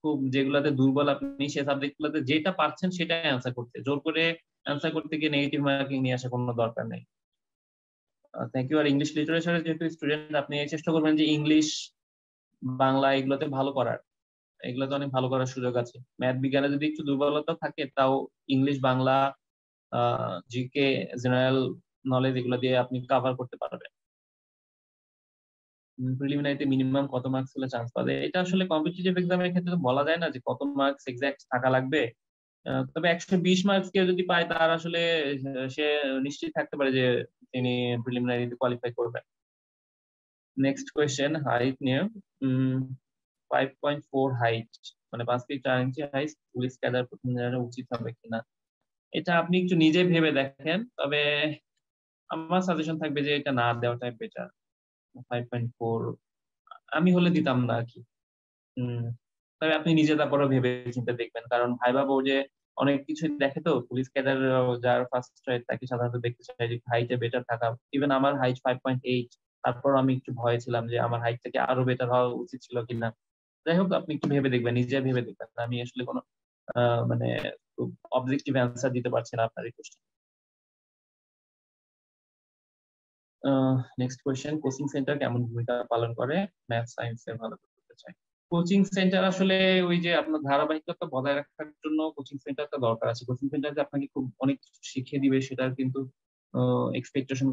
Speaker 1: খুব যেগুলাতে দুর্বল আপনি সেই সাবজেক্ট গুলোতে যেটা পারছেন সেটাই অ্যান্সার করতে, জোর করে অ্যান্সার করতে গিয়ে নেগেটিভ মার্কিং নিয়ে আসা কোনো দরকার নেই। Thank you. আর ইংলিশ লিটারেচারের যেহেতু স্টুডেন্ট আপনি চেষ্টা করবেন যে ইংলিশ বাংলা এগুলোতে ভালো করার, এগুলোতে অনেক ভালো করার সুযোগ আছে। ম্যাথ বিজ্ঞানে যদি একটু দুর্বলতা থাকে তাও English Bangla GK general knowledge এগুলো দিয়ে আপনি কভার করতে পারবেন। প্রিলিমিনারিতে মিনিমাম কত মার্কস হলে চান্স পাবে, এটা আসলে কম্পিটিটিভ এক্সামের ক্ষেত্রে তো বলা যায় না যে কত মার্কস এক্সাক্ট থাকা লাগবে। তবে 120 মার্কস কেউ যদি পায় তার আসলে সে নিশ্চিত থাকতে পারে যে তিনি প্রিলিমিনারিতে কোয়ালিফাই করবেন। নেক্সট কোয়েশ্চেন হাইট নিয়ে। 5.4 হাইট মানে 5 ফিট 4 ইঞ্চি হাইট পুলিশ ক্যাডার প্রথম জানানো উচিত হবে কিনা, এটা আপনি একটু নিজে ভেবে দেখেন। তবে আমার সাজেশন থাকবে যে এটা না দেওয়াটাই বেটার। 5.4 আমি হলে দিতাম না আর কি। তবে আপনি নিজে তারপরে ভেবে চিন্তে দেখবেন, কারণ ভাইবা বোর্ডে অনেক কিছু দেখে তো, পুলিশ ক্যাডার যার ফার্স্ট চয়েস তাকে সাধারণত দেখতে চাই যে হাইটে বেটার থাকা। ইভেন আমার হাইট 5.8, তারপর আমি একটু ভয় ছিলাম যে আমার হাইট থেকে আরো বেটার হওয়া উচিত ছিল কিনা। যাই হোক আপনি একটু ভেবে দেখবেন, নিজে ভেবে দেখবেন। আমি আসলে কোনো মানে অবজেক্টিভ অ্যান্সার দিতে পারছি না আপনার এই question. Next question, coaching centre কেমন ভূমিকা পালন করে ম্যাথ সায়েন্সে ভালো করতে চাই? কোচিং সেন্টার আসলে ওই যে আপনার ধারাবাহিকতা বজায় রাখার জন্য কোচিং সেন্টারটা দরকার আছে। কোচিং সেন্টার যে আপনাকে খুব অনেক কিছু শিখিয়ে দিবে সেটা কিন্তু এক্সপেকটেশন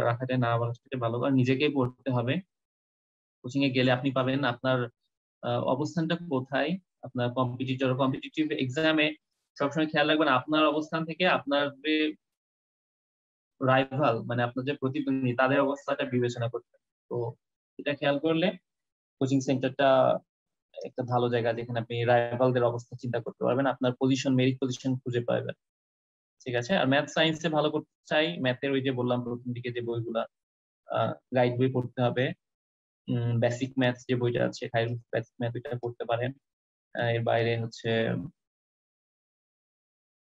Speaker 1: রাখাটা না বলার থেকে ভালো, আর নিজেকেই পড়তে হবে। কোচিং এ গেলে আপনি পাবেন আপনার অবস্থানটা কোথায়। আপনার কম্পিটিটিভ এক্সামে সবসময় খেয়াল রাখবেন আপনার অবস্থান থেকে আপনার যে রাইভাল মানে আপনার যে প্রতিদ্বন্দ্বী তাদের অবস্থাটা বিবেচনা করতে হবে। তো এটা খেয়াল করলে কোচিং সেন্টারটা একটা ভালো জায়গা যেখানে আপনি রাইভালদের অবস্থা চিন্তা করতে পারবেন, আপনার পজিশন মেরিট পজিশন খুঁজে পাবেন। ঠিক আছে। আর ম্যাথ সায়েন্সে ভালো করতে চাই, ম্যাথের ওই যে বললাম প্রথম দিকে যে বইগুলা গাইড বই পড়তে হবে। বেসিক ম্যাথস যে বইটা আছে হাই বেসিক ম্যাথ ওইটা পড়তে পারেন। এর বাইরে হচ্ছে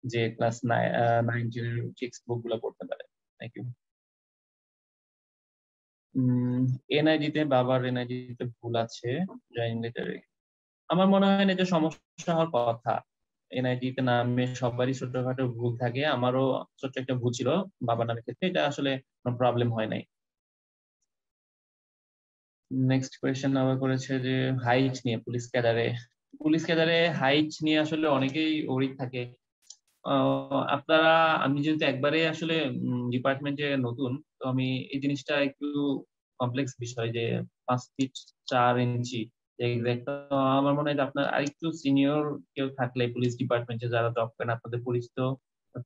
Speaker 1: যে ক্লাস 9 10 টেক্সট বুক গুলো পড়তে পারেন। Thank you. এনআইডিতে বাবার এনআইডিতে ভুল আছে জয়েনিং লেটারে, আমার মনে হয় না এটা সমস্যা হওয়ার কথা। এনআইডিতে নামে সবারই ছোটখাটো ভুল থাকে, আমারও ছোট্ট একটা ভুল ছিল বাবার নামের ক্ষেত্রে, এটা আসলে কোনো প্রবলেম হয় নাই। নেক্সট কোয়েশ্চেন আবার করেছে যে হাইট নিয়ে পুলিশ ক্যাডারে হাইট নিয়ে আসলে অনেকেই ওরিড থাকে। আপনারা আমি যেহেতু একবারে আসলে ডিপার্টমেন্টে নতুন, তো আমি এই জিনিসটা একটু কমপ্লেক্স বিষয় যে 5 ফিট 4 ইঞ্চি এক্সাক্ট। আমার মনে হয় যে আপনার আরেকটু সিনিয়র কেউ থাকলে পুলিশ ডিপার্টমেন্টে যারা জব করেন আপনাদের পরিচিত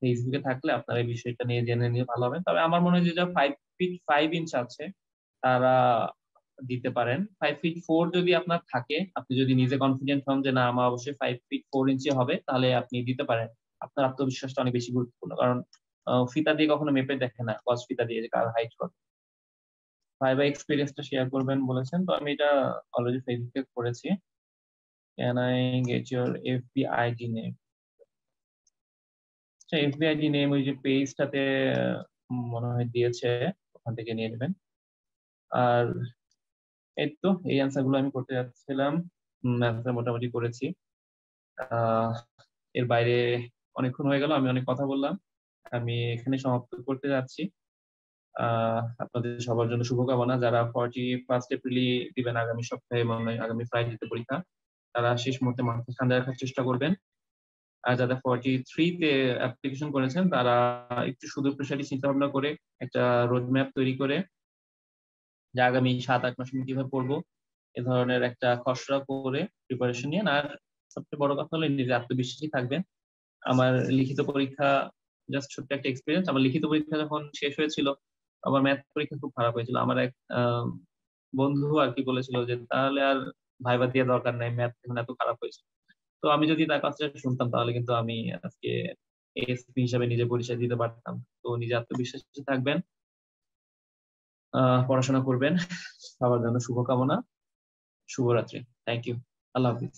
Speaker 1: ফেসবুকে থাকলে আপনারা এই বিষয়টা নিয়ে জেনে নিয়ে ভালো হবে। তবে আমার মনে হয় যে যা 5 ফিট 5 ইঞ্চ আছে তারা দিতে পারেন। 5 ফিট 4 যদি আপনার থাকে, আপনি যদি নিজে কনফিডেন্ট হন যে না আমার অবশ্যই 5 ফিট 4 ইঞ্চি হবে, তাহলে আপনি দিতে পারেন। আপনার আত্মবিশ্বাসটা অনেক বেশি গুরুত্বপূর্ণ, কারণ ফিতা দিয়ে কখনো মেপে দেখে না, গজ ফিতা দিয়ে যে কার হাইট কত। ভাইবা এক্সপিরিয়েন্সটা শেয়ার করবেন বলেছেন, তো আমি এটা অলরেডি ফেসবুকে করেছি। Can I get your FB ID name? আচ্ছা, এফবি আইডি নেম ওই যে পেজটাতে মনে হয় দিয়েছে, ওখান থেকে নিয়ে নেবেন। আর এই তো এই অ্যান্সার গুলো আমি করতে যাচ্ছিলাম, অ্যান্সার মোটামুটি করেছি। এর বাইরে অনেকক্ষণ হয়ে গেল, আমি অনেক কথা বললাম, আমি এখানে সমাপ্ত করতে যাচ্ছি। আপনাদের সবার জন্য শুভকামনা। যারা 41 এপ্রিলই দিবেন আগামী সপ্তাহে, মনে হয় আগামী ফ্রাইডেতে পরীক্ষা, তারা শেষ মুহূর্তে মাথা ঠান্ডা রাখার চেষ্টা করবেন। আর যারা 43-তে অ্যাপ্লিকেশন করেছেন তারা একটু সুদূর প্রসারী চিন্তা ভাবনা করে একটা রোড ম্যাপ তৈরি করে যে আগামী 7-8 মাস আমি কিভাবে পড়বো এ ধরনের একটা খসড়া করে প্রিপারেশন নিয়ে। আর সবচেয়ে বড় কথা হলো নিজে আত্মবিশ্বাসী থাকবেন। আমার লিখিত পরীক্ষা জাস্ট ছোট্ট একটা এক্সপিরিয়েন্স, আমার লিখিত পরীক্ষা যখন শেষ হয়েছিল আমার ম্যাথ পরীক্ষা খুব খারাপ হয়েছিল। আমার এক বন্ধু আর কি বলেছিল যে তাহলে আর ভাইবা দিয়ে দরকার নাই, ম্যাথ এখন এত খারাপ হয়েছে। তো আমি যদি তার কাছে শুনতাম তাহলে কিন্তু আমি আজকে এসপি হিসাবে নিজে পরিচয় দিতে পারতাম। তো নিজে আত্মবিশ্বাসী থাকবেন, পড়াশোনা করবেন, সবার জন্য শুভকামনা। শুভরাত্রি। Thank you. আল্লাহ হাফিজ।